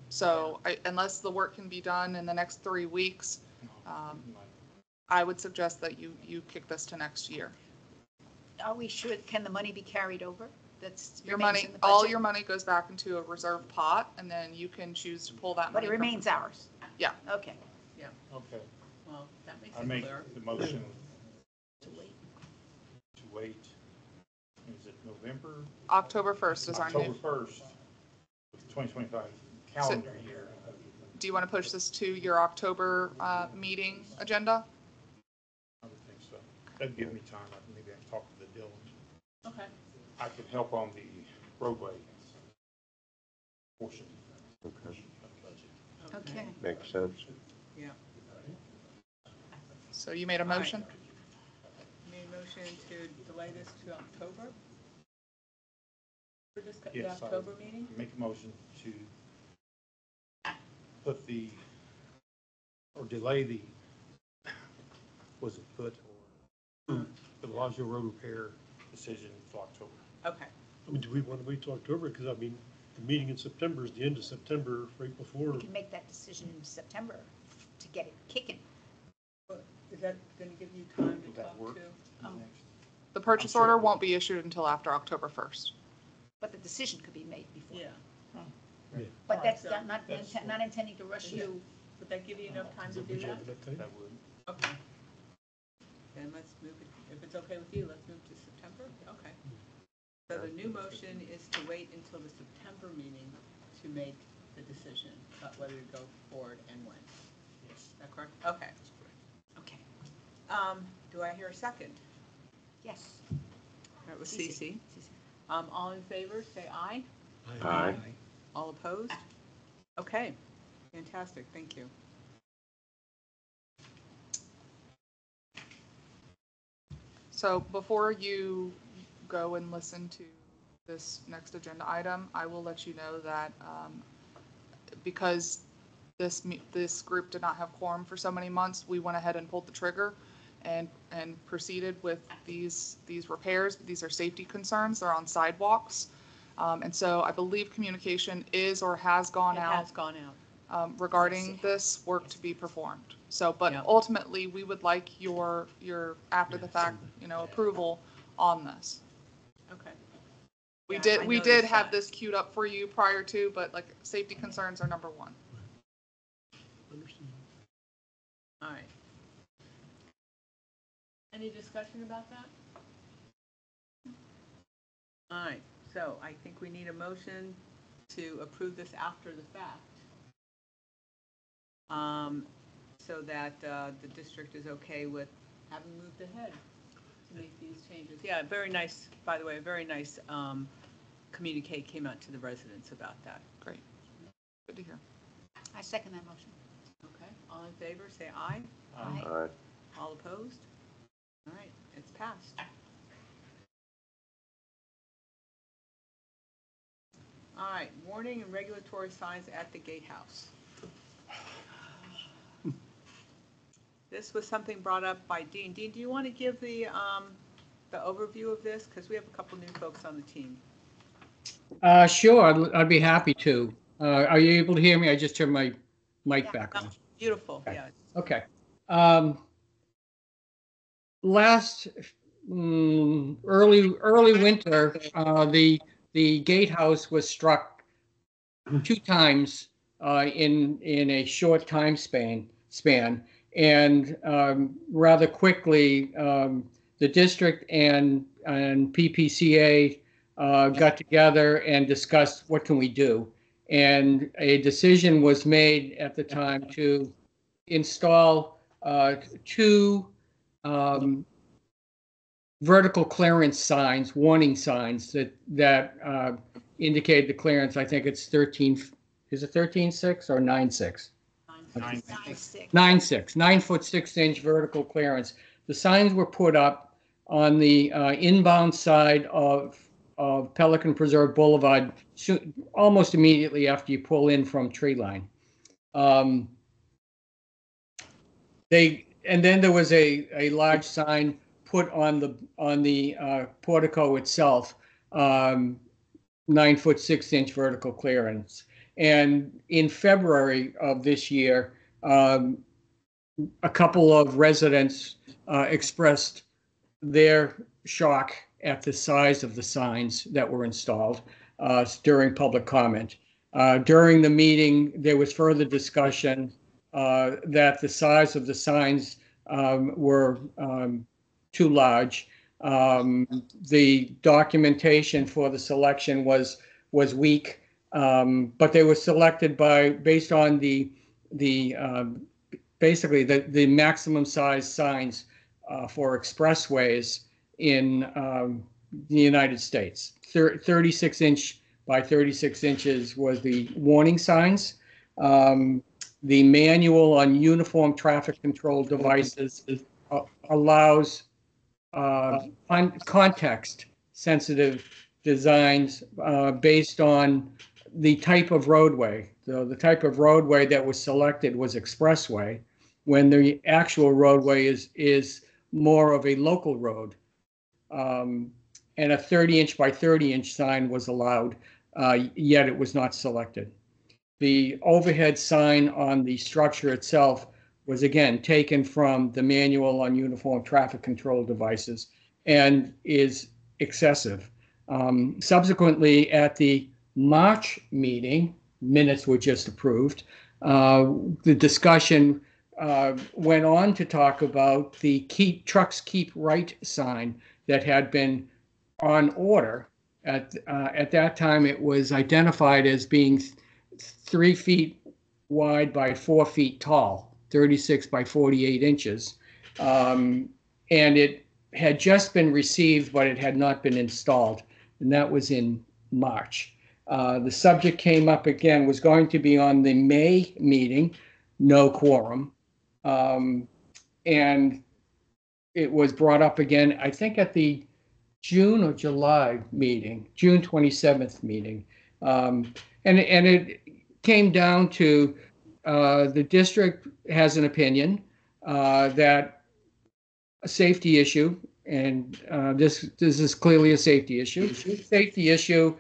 So unless the work can be done in the next 3 weeks, I would suggest that you kick this to next year.
Are we sure, can the money be carried over? That's
Your
remains
money,
in the
all
budget?
your money goes back into a reserve pot, and then you can choose to pull that
But
money.
it
from-
remains ours?
Yeah.
Okay.
Okay,
Well, that makes
I
it
make
clear.
the motion
To wait.
to wait. Is it November?
October 1st is our
October
new,
1st, 2025 calendar year.
do you want to push this to your October meeting agenda?
I would think so. That'd give me time. Maybe I can talk to the Dylan.
Okay.
I could help on the roadway portion
Okay,
of the budget.
Okay.
makes sense.
Yeah.
So you made a
All right.
motion?
Made a motion to delay this to October? For the
Yes,
October meeting?
Make a motion to put the, or delay the, was it put, or the Bellagio road repair decision until October.
Okay.
I mean, do we want to wait till October? Because I mean, the meeting in September is the end of September, right before.
We can make that decision in September to get it kicking.
But is that going to give you time
Will
to
that
talk
work?
to?
Oh.
Next?
The purchase
I'm sure
order
it will.
won't be issued until after October 1st.
But the decision could be made before.
Yeah.
But that's
So
not
that's-
not intending to rush you.
Would that give you enough time to
Would
do
you
that?
have enough time?
That would.
Okay. Then let's move it, if it's okay with you, let's move to September? Okay. So the new motion is to wait until the September meeting to make the decision about whether to go forward and when.
Yes.
Is that correct? Okay.
Okay.
Do I hear a second?
Yes.
That was
Cece.
Cece.
Cece.
All in favor, say aye.
Aye.
All opposed? Okay, fantastic, thank you.
So before you go and listen to this next agenda item, I will let you know that because this group did not have quorum for so many months, we went ahead and pulled the trigger and proceeded with these repairs. These are safety concerns. They're on sidewalks. And so I believe communication is or has gone
It
out
has gone out.
regarding
Yes, it
this work to be performed. So, but
Yeah.
ultimately, we would like your after the fact, approval on this.
Okay.
We
Yeah,
did,
I
we did
noticed
have
that.
this queued up for you prior to, but like, safety concerns are number one.
Understood.
All right. Any discussion about that? All right, so I think we need a motion to approve this after the fact. So that the district is okay with having moved ahead to make these changes. Yeah, very nice, by the way, very nice communique came out to the residents about that.
Great. Good to hear.
I second that motion.
Okay, all in favor, say aye.
Aye.
Aye.
All opposed? All right, it's passed. All right, warning and regulatory signs at the gatehouse. This was something brought up by Dean. Dean, do you want to give the overview of this? Because we have a couple new folks on the team.
Sure, I'd be happy to. Are you able to hear me? I just turned my mic
Yeah.
back on.
Beautiful,
Okay.
yeah.
Okay. Last early winter, the gatehouse was struck 2 times in a short time span, And rather quickly, the district and PPCA got together and discussed what can we do. And a decision was made at the time to install two vertical clearance signs, warning signs that indicate the clearance. I think it's 13, is it 13.6 or 9.6?
9.6.
9.6, 9 foot 6 inch vertical clearance. The signs were put up on the inbound side of Pelican Preserve Boulevard almost immediately after you pull in from Treeline. And then there was a large sign put on the portico itself, 9 foot 6 inch vertical clearance. And in February of this year, a couple of residents expressed their shock at the size of the signs that were installed during public comment. During the meeting, there was further discussion that the size of the signs were too large. The documentation for the selection was weak, but they were selected based on basically the maximum size signs for expressways in the United States. 36 inch by 36 inches was the warning signs. The manual on uniform traffic control devices allows context sensitive designs based on the type of roadway. So the type of roadway that was selected was expressway, when the actual roadway is more of a local road. And a 30 inch by 30 inch sign was allowed, yet it was not selected. The overhead sign on the structure itself was again taken from the manual on uniform traffic control devices and is excessive. Subsequently, at the March meeting, minutes were just approved, the discussion went on to talk about the trucks keep right sign that had been on order. At that time, it was identified as being 3 feet wide by 4 feet tall, 36 by 48 inches. And it had just been received, but it had not been installed. And that was in March. The subject came up again, was going to be on the May meeting, no quorum. And it was brought up again, I think at the June or July meeting, June 27th meeting. And it came down to the district has an opinion that a safety issue, and this is clearly a safety issue. Safety issue,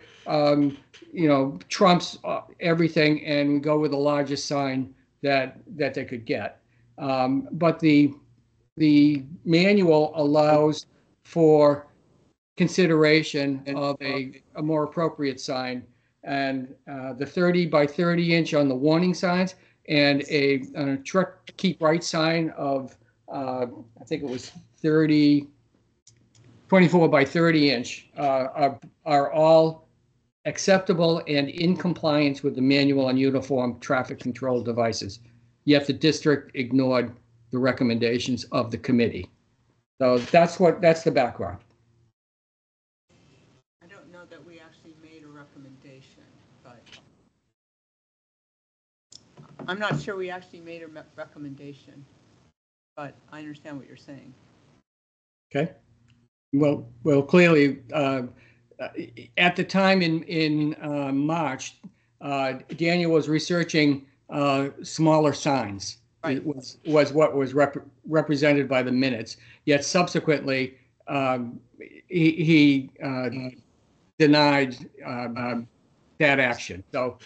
trumps everything, and we go with the largest sign that they could get. But the manual allows for consideration of a more appropriate sign, and the 30 by 30 inch on the warning signs, and a truck keep right sign of I think it was 24 by 30 inch are all acceptable and in compliance with the manual on uniform traffic control devices. Yet the district ignored the recommendations of the committee. So that's the background.
I don't know that we actually made a recommendation, but I'm not sure we actually made a recommendation, but I understand what you're saying.
Okay. Well, clearly, at the time in March, Daniel was researching smaller signs. Right. It was what was represented by the minutes. Yet subsequently, he denied that action. So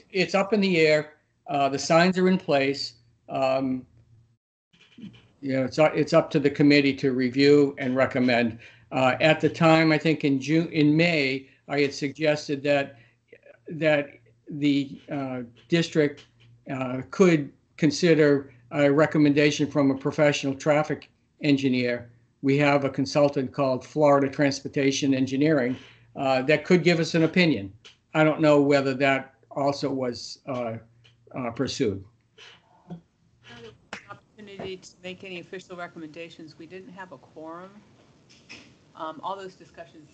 it's up in the air. The signs are in place. It's up to the committee to review and recommend. At the time, I think in May, I had suggested that the district could consider a recommendation from a professional traffic engineer. We have a consultant called Florida Transportation Engineering that could give us an opinion. I don't know whether that also was pursued.
Opportunity to make any official recommendations. We didn't have a quorum. All those discussions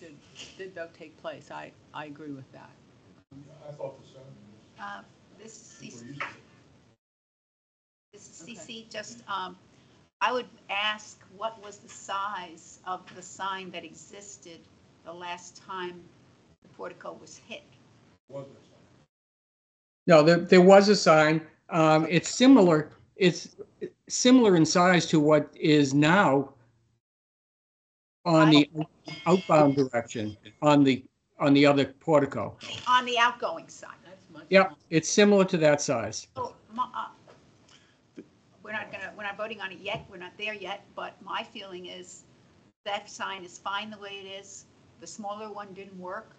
did though take place. I agree with that.
I thought the same.
This is CC. This is CC, just, I would ask, what was the size of the sign that existed the last time the portico was hit?
No, there was a sign. It's similar. It's similar in size to what is now on the outbound direction on the other portico.
On the outgoing side.
Yep, it's similar to that size.
So, we're not voting on it yet, we're not there yet, but my feeling is that sign is fine the way it is. The smaller one didn't work,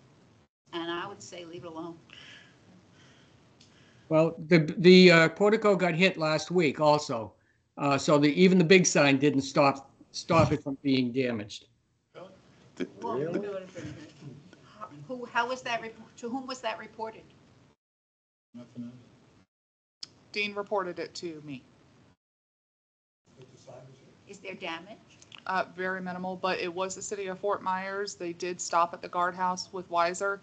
and I would say leave it alone.
Well, the portico got hit last week also, so even the big sign didn't stop it from being damaged.
Well, how was that, to whom was that reported?
Dean reported it to me.
Is there damage?
Very minimal, but it was the city of Fort Myers. They did stop at the guardhouse with Weiser.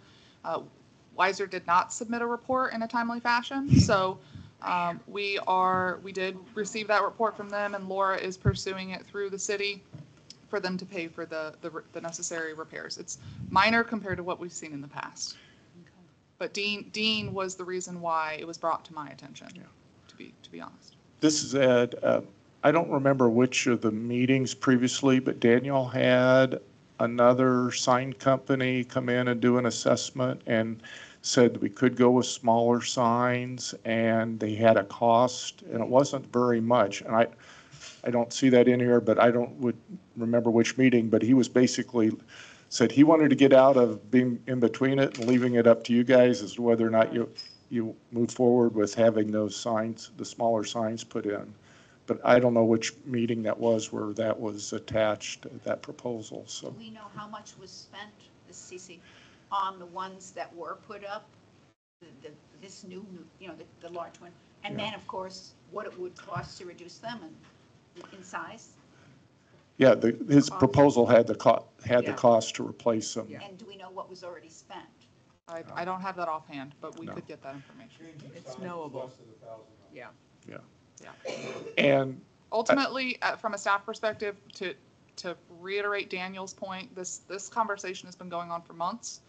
Weiser did not submit a report in a timely fashion, so we did receive that report from them, and Laura is pursuing it through the city for them to pay for the necessary repairs. It's minor compared to what we've seen in the past. But Dean was the reason why it was brought to my attention, to be honest.
This is Ed. I don't remember which of the meetings previously, but Daniel had another sign company come in and do an assessment and said we could go with smaller signs, and they had a cost, and it wasn't very much. And I don't see that in here, but would remember which meeting, but he was basically said he wanted to get out of being in between it and leaving it up to you guys as to whether or not you move forward with having those signs, the smaller signs put in. But I don't know which meeting that was where that was attached, that proposal, so.
Do we know how much was spent, the CC, on the ones that were put up? This new, the large one? And then, of course, what it would cost to reduce them in size?
Yeah, his proposal had the cost to replace them.
And do we know what was already spent?
I don't have that offhand, but we could get that information.
It's knowable. Yeah.
Yeah.
Yeah.
And
ultimately, from a staff perspective, to reiterate Daniel's point, this conversation has been going on for months.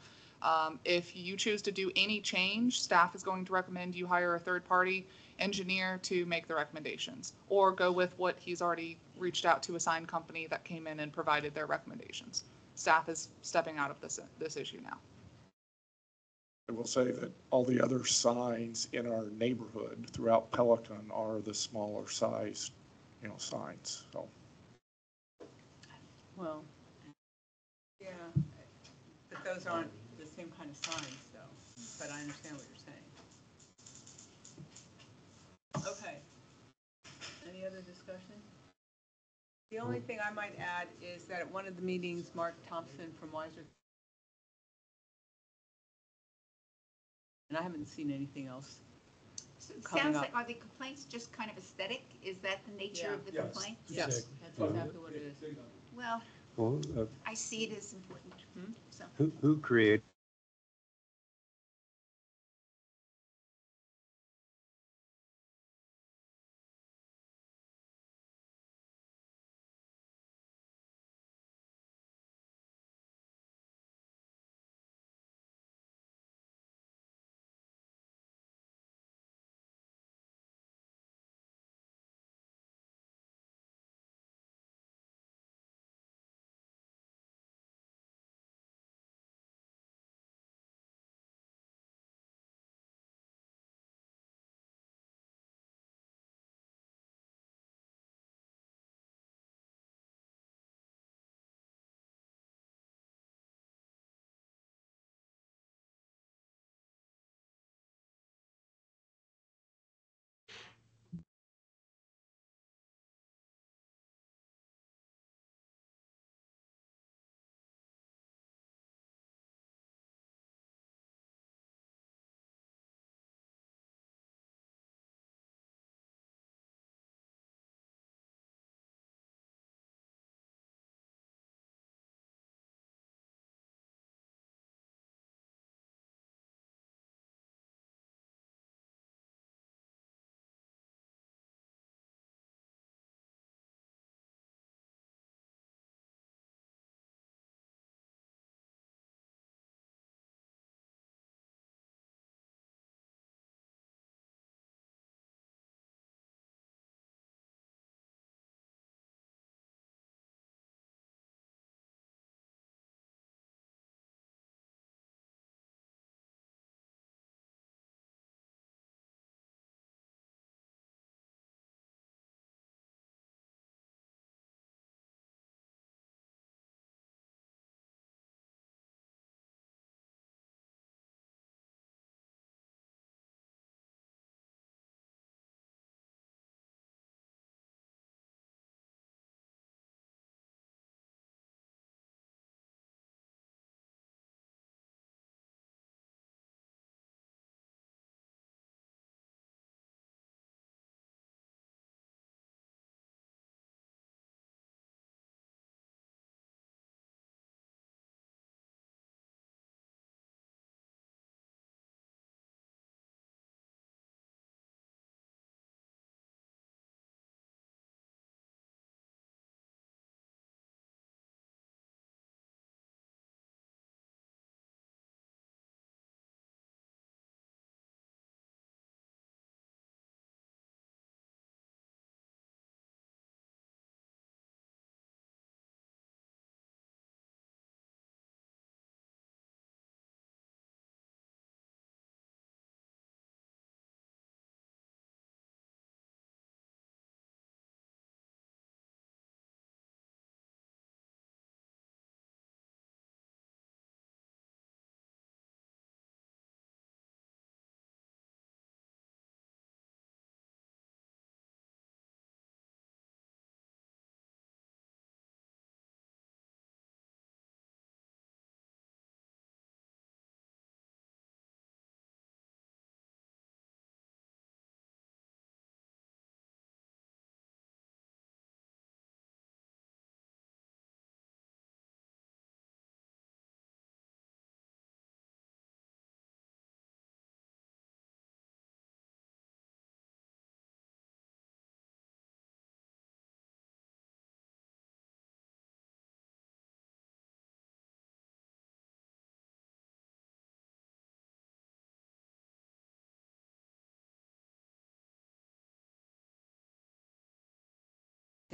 If you choose to do any change, staff is going to recommend you hire a third-party engineer to make the recommendations, or go with what he's already reached out to a sign company that came in and provided their recommendations. Staff is stepping out of this issue now.
I will say that all the other signs in our neighborhood throughout Pelican are the smaller sized, signs, so.
Well, yeah, but those aren't the same kind of signs, though. But I understand what you're saying. Okay. Any other discussion? The only thing I might add is that at one of the meetings, Mark Thompson from Weiser, and I haven't seen anything else.
So it sounds like, are the complaints just kind of aesthetic? Is that the nature of the complaint?
Yes, that's exactly what it is.
Well,
Well,
I see it as important. So.
who created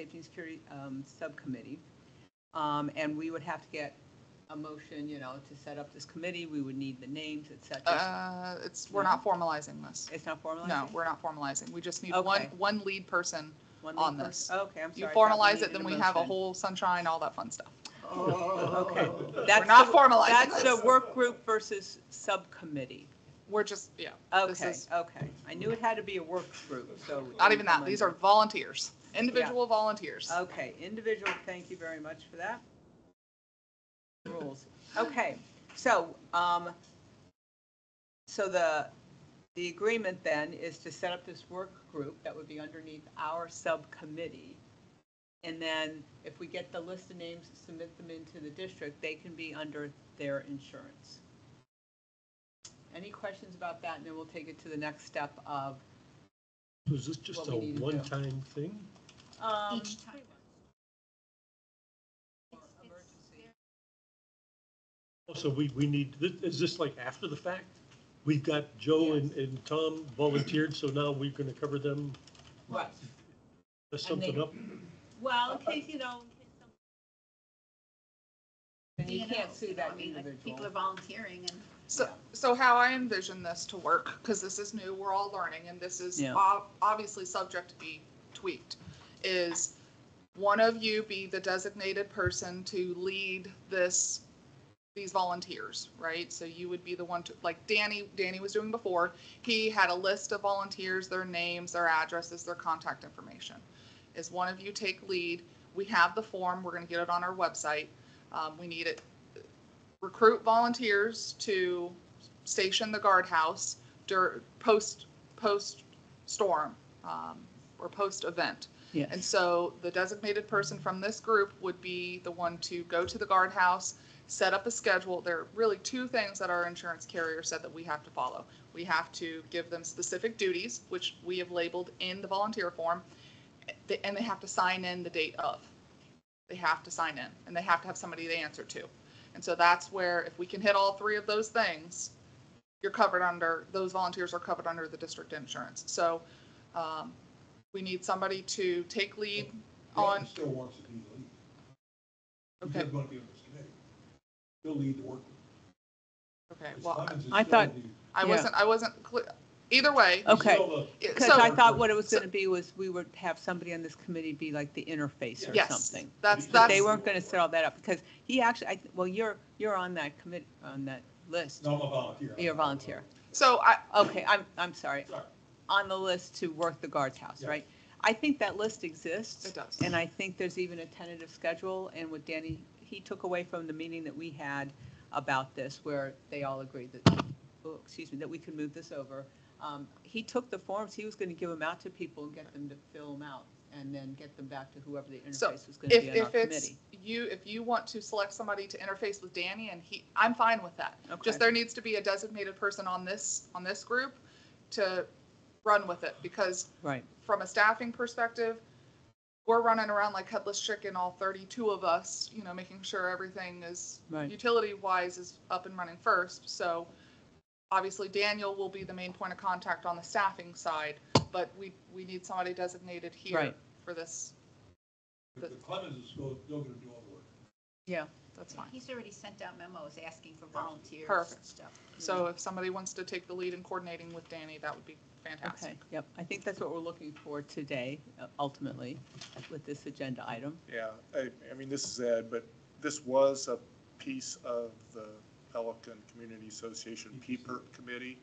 Safety and Security Subcommittee. And we would have to get a motion, to set up this committee. We would need the names, et cetera.
We're not formalizing this.
It's not formalized?
No, we're not formalizing. We just need
Okay.
one lead person
One lead
on
person.
this.
Okay, I'm sorry.
You
I thought we
formalize it,
needed
then
a
we have a
motion.
whole sunshine, all that fun stuff.
Okay.
We're not formalizing
That's
this.
the work group versus subcommittee.
We're just, yeah. This
Okay,
is
okay. I knew it had to be a work group, so.
not even that. These are volunteers, individual volunteers.
Okay, individual, thank you very much for that. Rules. Okay, so, the agreement then is to set up this work group that would be underneath our subcommittee. And then if we get the list of names, submit them into the district, they can be under their insurance. Any questions about that? And then we'll take it to the next step of,
So is this just
What
a
we need to do.
one-time thing?
Each time.
So we need, is this like after the fact? We've got Joe and Tom volunteered, so now we're gonna cover them,
right.
mess
And they-
something up?
Well, in case, then you can't
D&Ls,
sue that
I mean, like,
individual.
people are volunteering and.
So how I envision this to work, because this is new, we're all learning, and this is
Yeah.
obviously subject to be tweaked, is one of you be the designated person to lead these volunteers, right? So you would be the one to, like Danny was doing before, he had a list of volunteers, their names, their addresses, their contact information. Is one of you take lead, we have the form, we're gonna get it on our website, we need it, recruit volunteers to station the guardhouse post storm or post event.
Yes.
And so the designated person from this group would be the one to go to the guardhouse, set up a schedule. There are really two things that our insurance carrier said that we have to follow. We have to give them specific duties, which we have labeled in the volunteer form, and they have to sign in the date of. They have to sign in, and they have to have somebody to answer to. And so that's where, if we can hit all three of those things, those volunteers are covered under the district insurance. So we need somebody to take lead on.
Dan still wants to be the lead. He
Okay.
doesn't want to be on this committee. He'll lead the work group.
Okay,
Because
well,
Clemens is
I
still
thought-
the-
I wasn't clear. Either way.
he's
Okay.
still the-
Because
So-
I thought what it was going to be was we would have somebody on this committee be like the interface or
Yes,
something.
that's,
But they
that's,
weren't going to set all that up because he actually, well, you're on that committee, on that list.
No, I'm a volunteer.
You're a volunteer.
so
Okay, I'm sorry.
Sorry.
On the list to work the guard's house,
Yes.
right? I think that list exists.
It does.
And I think there's even a tentative schedule. And what Danny, he took away from the meeting that we had about this, where they all agreed that, that we could move this over. He took the forms, he was going to give them out to people and get them to fill them out and then get them back to whoever the
So
interface was going to
if,
be on our
if it's
committee.
if you want to select somebody to interface with Danny and I'm fine with that.
Okay.
Just there needs to be a designated person on this group to run with it, because
Right,
from a staffing perspective, we're running around like headless chicken, all 32 of us, making sure everything is
Right.
utility wise is up and running first. So obviously Daniel will be the main point of contact on the staffing side, but we need somebody designated here
Right.
for this.
The Clemens is still going to do all the work.
yeah.
That's fine.
He's already sent out memos asking for volunteers and
Perfect.
stuff.
So if somebody wants to take the lead in coordinating with Danny, that would be fantastic.
Okay, yep. I think that's what we're looking for today, ultimately, with this agenda item.
Yeah, I mean, this is Ed, but this was a piece of the Pelican Community Association PPERT committee,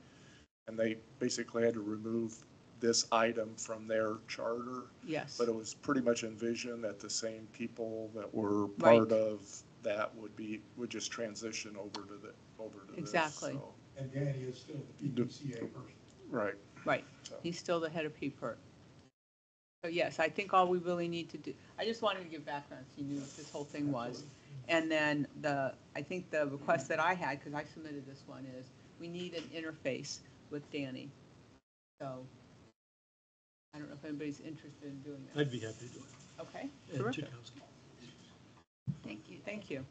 and they basically had to remove this item from their charter.
Yes.
But it was pretty much envisioned that the same people that were
Right.
part of that would just transition over to this.
Exactly.
so,
And Danny is still the PPCA person.
Right.
Right.
So-
He's still the head of PPERT. So yes, I think all we really need to do, I just wanted to give background so you knew what this whole thing was. And then I think the request that I had, because I submitted this one, is we need an interface with Danny. So I don't know if anybody's interested in doing that.
I'd be happy to do it.
Okay,
And
terrific.
Chakowski.
Thank you.
Thank you.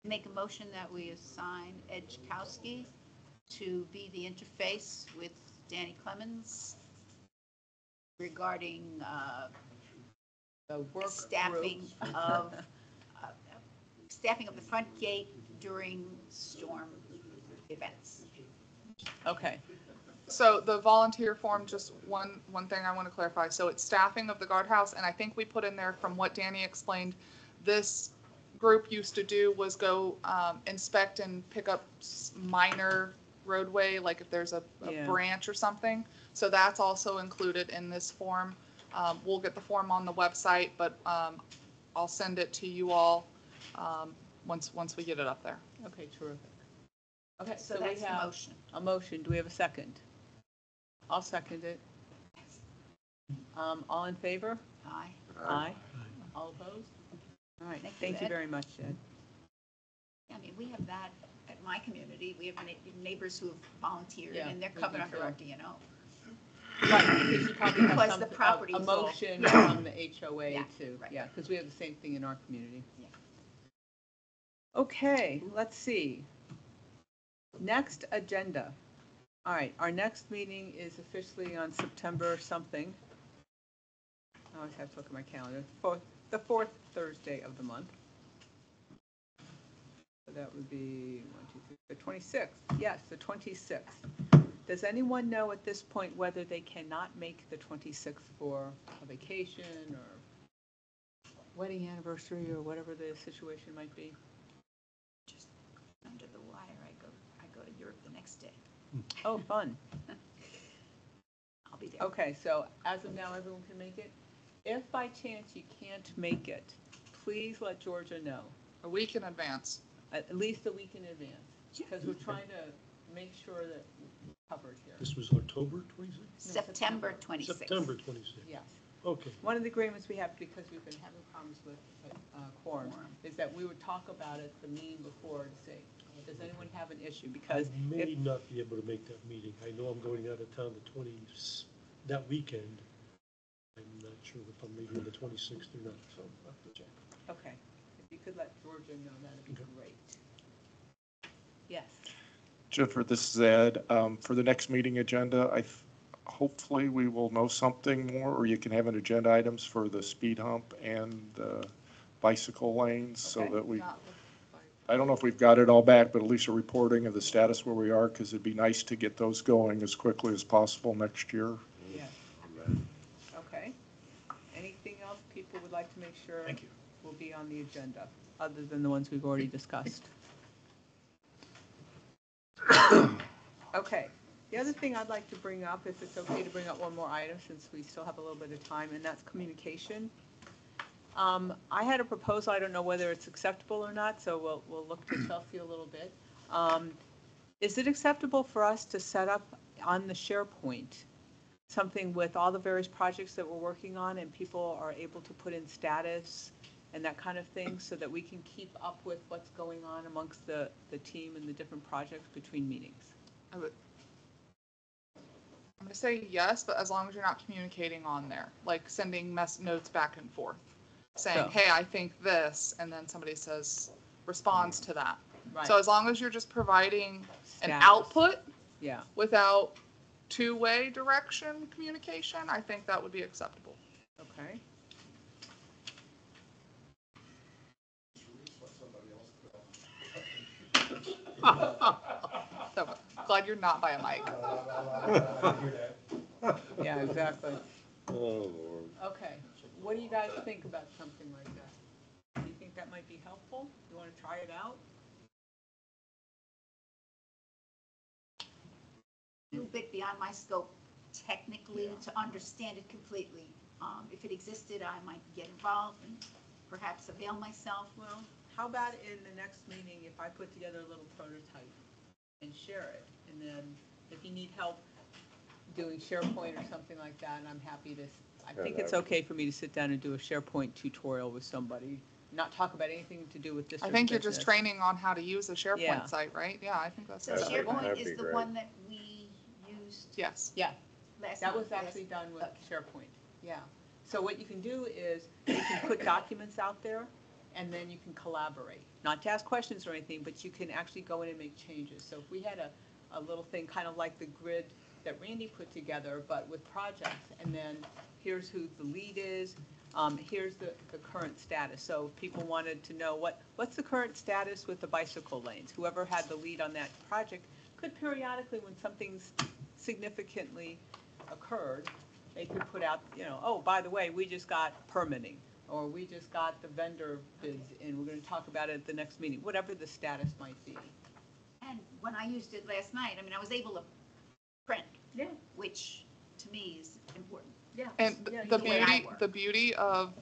Make a motion that we assign Ed Chakowski to be the interface with Danny Clemens regarding
The work
staffing
group.
of, uh, staffing of the front gate during storm events.
Okay,
So the volunteer form, just one thing I want to clarify. So it's staffing of the guardhouse, and I think we put in there from what Danny explained, this group used to do was go inspect and pick up minor roadway, like if there's a
Yeah.
branch or something. So that's also included in this form. We'll get the form on the website, but I'll send it to you all once we get it up there.
okay, terrific. Okay,
So
so we
that's the
have
motion.
a motion. Do we have a second? I'll second it. All in favor?
Aye.
Aye. All opposed? All right,
Thank you,
thank you
Ed.
very much, Ed.
I mean, we have that at my community. We have neighbors who have volunteered,
Yeah,
and they're
we
covered
do
under
too.
our DNO.
Right, because you probably have
Because
some,
the property
a
is all-
motion
yeah.
from the HOA
Yeah,
too.
right.
Yeah, because we have the same thing in our community.
Yeah.
Okay, let's see. Next agenda. All right, our next meeting is officially on September something. I always have to look at my calendar. The fourth Thursday of the month. So that would be 1, 2, 3, the 26th. Yes, the 26th. Does anyone know at this point whether they cannot make the 26th for a vacation or wedding anniversary or whatever the situation might be?
Just under the wire, I go to Europe the next day.
Oh, fun.
I'll be there.
Okay, so as of now, everyone can make it. If by chance you can't make it, please let Georgia know,
A week in advance.
at least a week in advance, because we're trying to make sure that we're covered here.
This was October 26th?
September 26th.
September 26th.
Yes.
Okay.
One of the agreements we have, because we've been having problems with quorum, is that we would talk about it the meeting before to say, does anyone have an issue? Because
I may
if,
not be able to make that meeting. I know I'm going out of town that weekend. I'm not sure if I'm leaving the 26th or not, so I'll have to check.
okay, if you could let Georgia know, that'd be
Okay.
great. Yes.
Jennifer, this is Ed. For the next meeting agenda, hopefully we will know something more, or you can have an agenda items for the speed hump and the bicycle lanes, so
Okay.
that we,
Not with-
I don't know if we've got it all back, but at least a reporting of the status where we are, because it'd be nice to get those going as quickly as possible next year.
Yes. Okay. Anything else people would like to make sure
Thank you.
will be on the agenda, other than the ones we've already discussed? Okay. The other thing I'd like to bring up, if it's okay to bring up one more item, since we still have a little bit of time, and that's communication. I had a proposal, I don't know whether it's acceptable or not, so we'll look to Chelsea a little bit. Is it acceptable for us to set up on the SharePoint something with all the various projects that we're working on, and people are able to put in status and that kind of thing, so that we can keep up with what's going on amongst the team and the different projects between meetings?
I'm going to say yes, but as long as you're not communicating on there, like sending notes back and forth, saying,
So-
hey, I think this, and then somebody responds to that.
Right.
So as long as you're just providing an
Status.
output
Yeah,
without two-way direction communication, I think that would be acceptable.
okay.
So glad you're not by a mic.
Yeah, exactly.
Oh, Lord.
Okay, what do you guys think about something like that? Do you think that might be helpful? You want to try it out?
A little bit beyond my scope technically to understand it completely. If it existed, I might get involved and perhaps avail myself.
Well, how about in the next meeting, if I put together a little prototype and share it? And then if you need help doing SharePoint or something like that, and I'm happy to, I think it's okay for me to sit down and do a SharePoint tutorial with somebody, not talk about anything to do with
I
district
think you're just
business.
training on how to use a SharePoint
Yeah.
site, right? Yeah, I think that's
So
That'd be-
acceptable.
SharePoint
that'd
is
be
the
great.
one that we used
Yes.
Yeah,
last
that
month.
was actually done with
Okay.
SharePoint, yeah. So what you can do is, you can put documents out there, and then you can collaborate. Not to ask questions or anything, but you can actually go in and make changes. So if we had a little thing, kind of like the grid that Randy put together, but with projects, and then here's who the lead is, here's the current status. So if people wanted to know what's the current status with the bicycle lanes. Whoever had the lead on that project could periodically, when something's significantly occurred, they could put out, oh, by the way, we just got permitting, or we just got the vendor bids, and we're going to talk about it at the next meeting, whatever the status might be.
And when I used it last night, I mean, I was able to print,
Yeah.
which to me is important.
Yeah.
And
Yeah,
the
the way I
beauty,
work.
the beauty of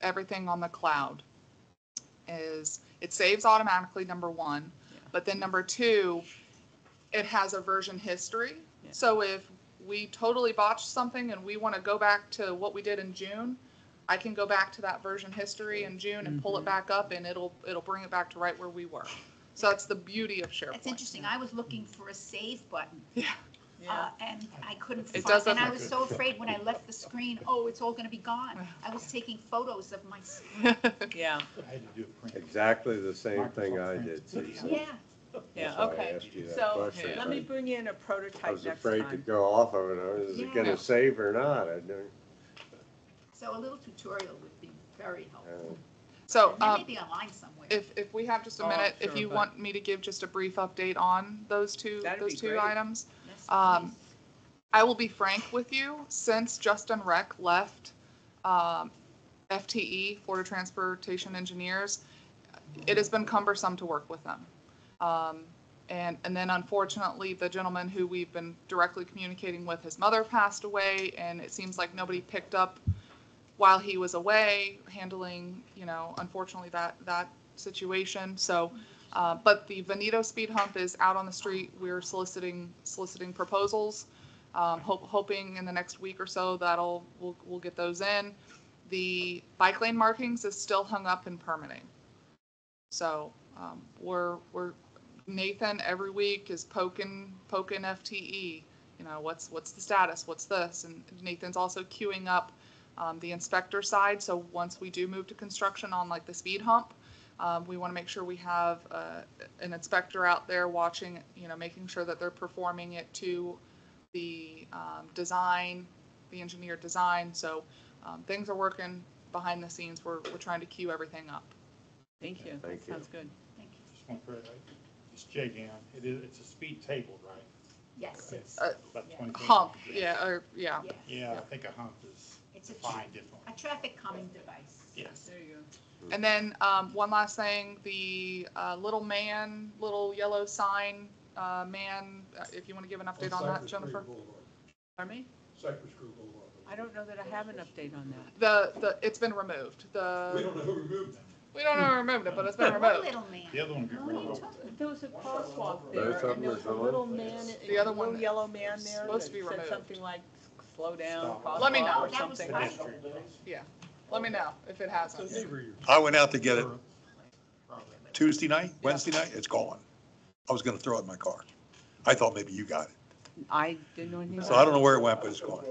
everything on the cloud is it saves automatically, number one, but then number two, it has a version history.
Yeah.
So if we totally botched something and we want to go back to what we did in June, I can go back to that version history in June and pull it back up, and it'll bring it back to right where we were. So that's the beauty of SharePoint.
That's interesting. I was looking for a save button.
Yeah.
And I couldn't
It
find,
doesn't-
and I was so afraid when I left the screen, oh, it's all gonna be gone. I was taking photos of my screen.
Yeah,
I had to do a print.
Exactly the same thing I did, Cece.
Yeah,
yeah,
That's why I
okay.
asked you that
So
question.
let me bring in a
I
prototype
was
next
afraid to
time.
go off of it. Is it
Yeah.
gonna save or not? I don't.
so a little tutorial would be very helpful.
So,
And that may be online somewhere.
if we have just a
Oh,
minute, if
sure,
you
but-
want me to give just a brief update on those two
That'd be great.
items.
Yes,
um,
please.
I will be frank with you, since Justin Reck left FTE, Florida Transportation Engineers, it has been cumbersome to work with them. And then unfortunately, the gentleman who we've been directly communicating with, his mother passed away, and it seems like nobody picked up while he was away, handling, unfortunately, that situation. So, but the Veneto speed hump is out on the street. We're soliciting proposals. Hoping in the next week or so we'll get those in. The bike lane markings is still hung up in permitting. So we're Nathan every week is poking FTE. What's the status? What's this? And Nathan's also queuing up the inspector side. So once we do move to construction on like the speed hump, we want to make sure we have an inspector out there watching, making sure that they're performing it to the design, the engineered design. So things are working behind the scenes. We're trying to queue everything up.
Thank you, that
Thank you.
sounds good.
Thank you.
Just one correct, it's JGAM. It's a speed table, right?
Yes, it's,
About
yeah.
20 feet.
Hump, yeah.
yes.
Yeah, I think a hump is
It's a
defined differently.
a traffic calming device.
Yes.
There you go.
And then one last thing, the little yellow sign man, if you want to give an update on that, Jennifer.
Pardon me?
Cypress Creek Boulevard.
I don't know that I have an update on that.
It's been removed.
We don't know who removed them.
We don't know who removed it, but it's been
Poor
removed.
little man.
The other one got
What are you
removed.
talking
There was a crosswalk
Both
there,
of
and
them
there
are
was a
gone?
little man,
The other
a little
one
yellow man there
supposed
that
to be
said
removed.
something like, slow down,
Stop.
Let me
crosswalk
know.
or
That was
something.
fine.
Yeah. Let me know if it
So
hasn't.
neighbor yours.
I went out to get it Tuesday night, Wednesday night, it's gone. I was gonna throw it in my car. I thought maybe you got it.
I didn't know anything
So
about
I don't know where it went, but it's gone.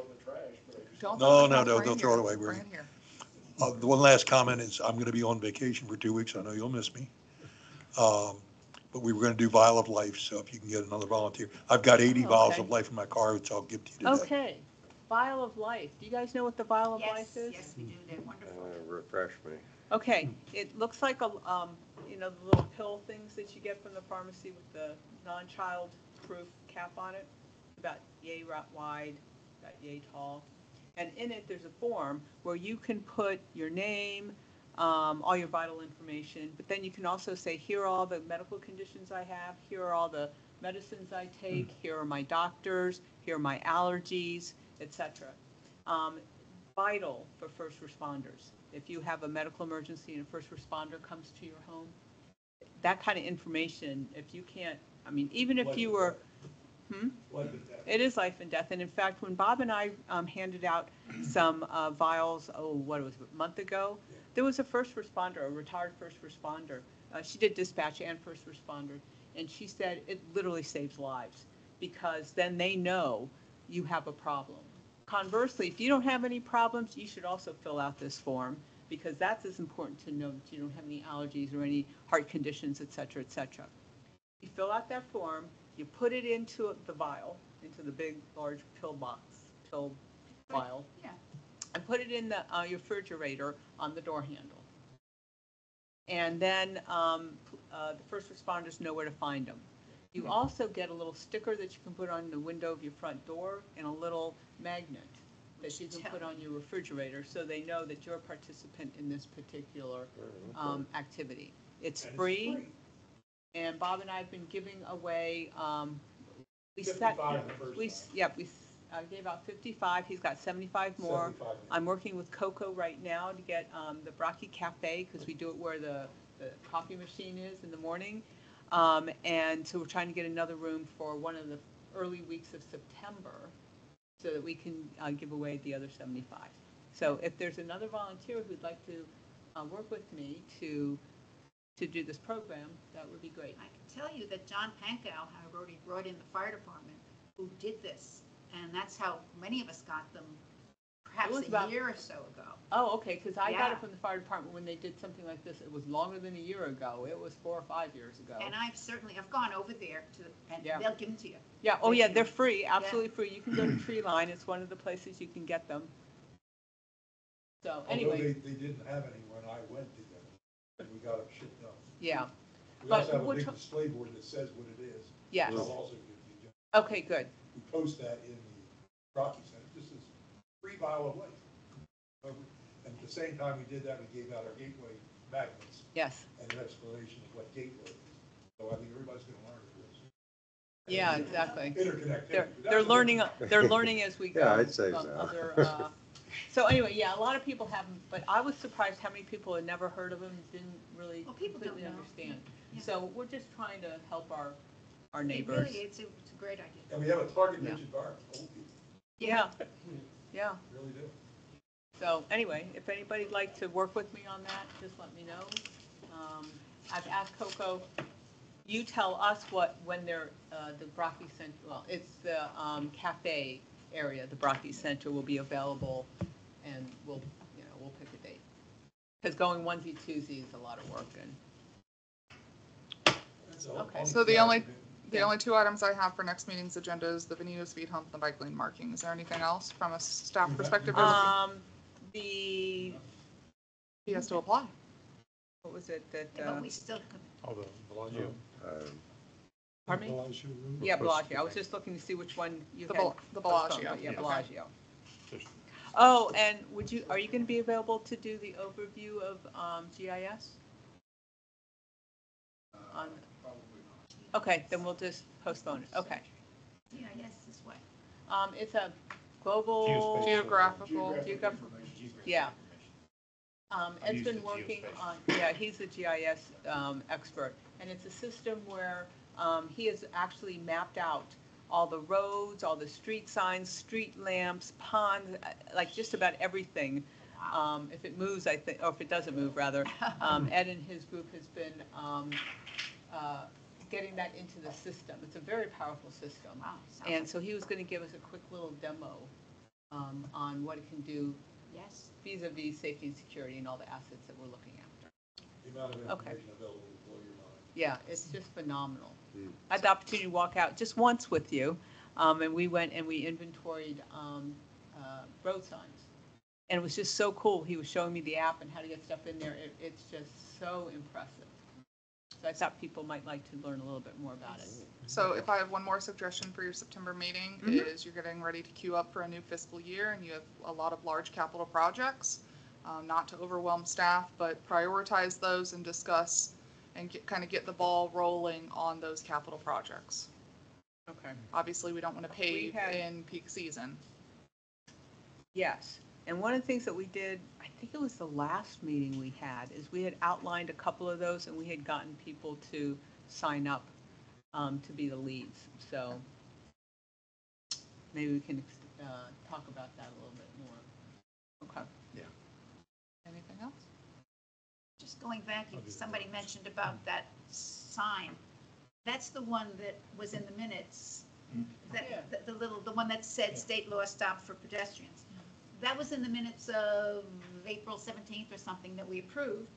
Don't
No,
throw
no,
it
no,
right
don't throw it
here.
away. We're-
Right in here.
The one last comment is I'm gonna be on vacation for 2 weeks. I know you'll miss me. But we were gonna do Vial of Life, so if you can get another volunteer. I've got 80
Oh,
vials
okay.
of life in my car, which I'll give to you today.
Okay, vial of life. Do you guys know what the vial of
Yes,
life is?
yes, we do. They're wonderful.
Refresh me.
Okay, it looks like the little pill things that you get from the pharmacy with the non-child proof cap on it, about yay wide, about yay tall. And in it, there's a form where you can put your name, all your vital information, but then you can also say, here are all the medical conditions I have, here are all the medicines I take, here are my doctors, here are my allergies, etc. Vital for first responders. If you have a medical emergency and a first responder comes to your home, that kind of information, if you can't, even if you were, it is life and death. And in fact, when Bob and I handed out some vials, a month ago, there was a first responder, a retired first responder. She did dispatch and first responder. And she said it literally saves lives because then they know you have a problem. Conversely, if you don't have any problems, you should also fill out this form because that's as important to know that you don't have any allergies or any heart conditions, et cetera, et cetera. You fill out that form, you put it into the vial, into the big, large pill vial,
Yeah.
and put it in the your refrigerator on the door handle. And then the first responders know where to find them. You also get a little sticker that you can put on the window of your front door and a little magnet that you can put on your refrigerator so they know that you're a participant in this particular activity. It's free. And Bob and I have been giving away, we set,
55 the first
we,
time.
yeah, we gave out 55. He's got 75 more.
75 more.
I'm working with Coco right now to get the Brocky Cafe, because we do it where the coffee machine is in the morning. And so we're trying to get another room for one of the early weeks of September so that we can give away the other 75. So if there's another volunteer who'd like to work with me to do this program, that would be great.
I can tell you that John Pankow had already brought in the fire department who did this, and that's how many of us got them perhaps
was
a
about-
year or so ago.
Oh, okay, because I got
Yeah.
it from the fire department when they did something like this. It was longer than a year ago. It was 4 or 5 years ago.
And I've gone over there and
Yeah.
they'll give them to you.
Yeah, oh yeah,
They
they're
can-
free, absolutely free. You can go to Tree Line. It's one of the places you can get them. So
Although
anyway,
they didn't have any when I went to get them, and we got them shipped up.
yeah,
We
But
also have a
we're
big
tr-
display board that says what it is.
yes.
I'll also give you.
Okay, good.
We post that in the Rocky Center, just as free vial of waste. And at the same time we did that, we gave out our gateway magnets
Yes.
and an explanation of what gateway is. So I mean, everybody's gonna learn this.
Yeah, exactly.
Interconnectivity.
They're learning, they're learning as we go.
Yeah, I'd say
from
so.
other, so anyway, yeah, a lot of people haven't, but I was surprised how many people had never heard of them, didn't really
Well, people don't
completely
know.
understand.
Yeah.
So we're just trying to help our
It
neighbors.
really, it's a great idea.
And we have a target
Yeah.
rich environment, old people,
Yeah, yeah.
really do.
So anyway, if anybody'd like to work with me on that, just let me know. I've asked Coco, you tell us when they're, the Brocky Center, well, it's the cafe area, the Brocky Center will be available, and we'll pick a date. Because going onesie twosie is a lot of work, and Okay.
So the only two items I have for next meeting's agenda is the Veneta speed hump and the bike lane marking. Is there anything else from a staff perspective?
the,
He has to apply.
what was it that,
But we still,
Oh, the Bellagio.
pardon me?
Bellagio room?
Yeah, Bellagio. I was just looking to see which one you
The
had.
the Bellagio.
postponed, but Yeah,
Okay.
Bellagio.
Just-
Oh, and are you going to be available to do the overview of GIS? Okay, then we'll just postpone it. Okay.
yeah, yes, this way.
It's a global.
Geospatial.
Geographical.
Yeah. Ed's
used
been
the
working
geospatial.
on, yeah, he's a GIS expert. And it's a system where he has actually mapped out all the roads, all the street signs, street lamps, ponds, like just about everything. If it moves, I think, or if it doesn't move, rather. Ed and his group has been getting that into the system. It's a very powerful system.
Wow. sounds
And
like-
so he was going to give us a quick little demo on what it can do
Yes.
vis-a-vis safety and security and all the assets that we're looking after.
The amount of
Okay.
information available will blow your mind.
Yeah, it's just phenomenal. I had the opportunity to walk out just once with you, and we went and we inventoried road signs. And it was just so cool. He was showing me the app and how to get stuff in there. It's just so impressive. So I thought people might like to learn a little bit more about it.
So if I have one more suggestion for your September meeting is you're getting ready to queue up for a new fiscal year and you have a lot of large capital projects, not to overwhelm staff, but prioritize those and discuss and get the ball rolling on those capital projects.
Okay.
Obviously, we don't want to pave
had-
in peak season.
Yes, and one of the things that we did, I think it was the last meeting we had, is we had outlined a couple of those and we had gotten people to sign up to be the leads. So maybe we can talk about that a little bit more. Okay.
Anything else?
Just going back, somebody mentioned about that sign. That's the one that was in the minutes.
Yeah.
The one that said state law stop for pedestrians. That was in the minutes of April 17th or something that we approved.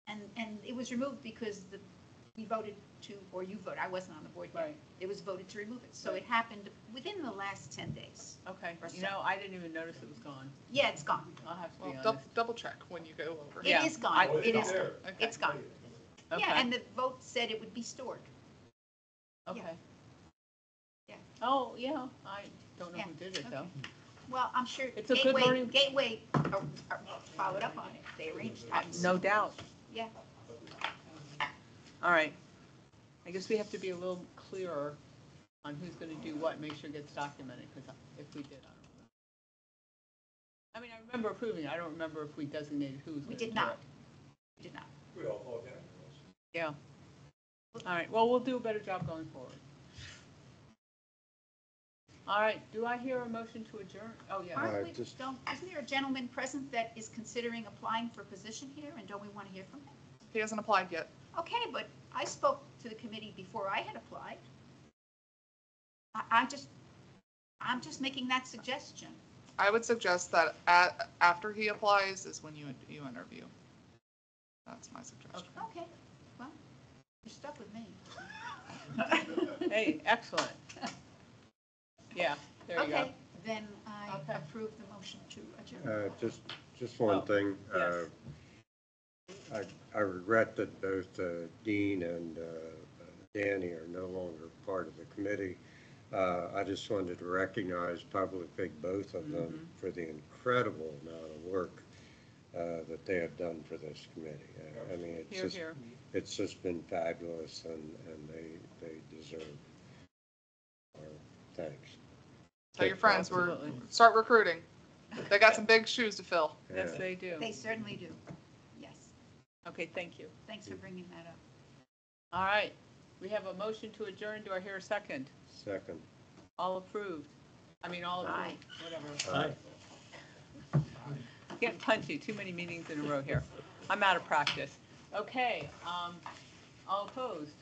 And it was removed because we voted to, or you voted, I wasn't on the board yet.
Right.
It was voted to remove it. So it happened within the last 10 days.
Okay,
Or
you
so.
know, I didn't even notice it was gone.
Yeah, it's gone.
I'll have to be
Well,
honest.
double check when you go over.
Yeah,
It is gone.
I-
It is gone.
Okay.
It's gone.
Okay.
Yeah, and the vote said it would be stored.
Okay.
Yeah.
Oh, yeah, I don't know
Yeah,
who did it, though.
Well, I'm sure
It's a good learning-
Gateway followed up on it. They arranged it.
No doubt.
Yeah.
All right. I guess we have to be a little clearer on who's going to do what, make sure it gets documented, because if we did, I don't remember. I mean, I remember approving it. I don't remember if we designated who was
We
going to do it.
did not. We did not.
We all vote down.
Yeah. All right, well, we'll do a better job going forward. All right, do I hear a motion to adjourn? Oh, yeah.
Aren't we,
just-
isn't there a gentleman present that is considering applying for a position here, and don't we want to hear from him?
He hasn't applied yet.
Okay, but I spoke to the committee before I had applied. I'm just making that suggestion.
I would suggest that after he applies is when you interview. That's my suggestion.
Okay, well, you're stuck with me.
Hey, excellent. Yeah, there you go.
Okay, then I
Okay.
approve the motion to adjourn.
Just one
Oh,
thing.
yes.
I regret that both Dean and Danny are no longer part of the committee. I just wanted to recognize publicly both of them for the incredible amount of work that they have done for this committee. I mean,
Here, here.
it's just been fabulous, and they deserve our thanks.
Tell your friends
Absolutely.
start recruiting. They got some big shoes to fill.
Yes,
Yeah.
they do.
They certainly do. Yes,
Okay, thank you.
thanks for bringing that up.
All right, we have a motion to adjourn. Do I hear a second?
Second.
All approved. I mean, all
Aye.
approved, whatever.
Aye.
Getting punchy, too many meetings in a row here. I'm out of practice. Okay, all opposed?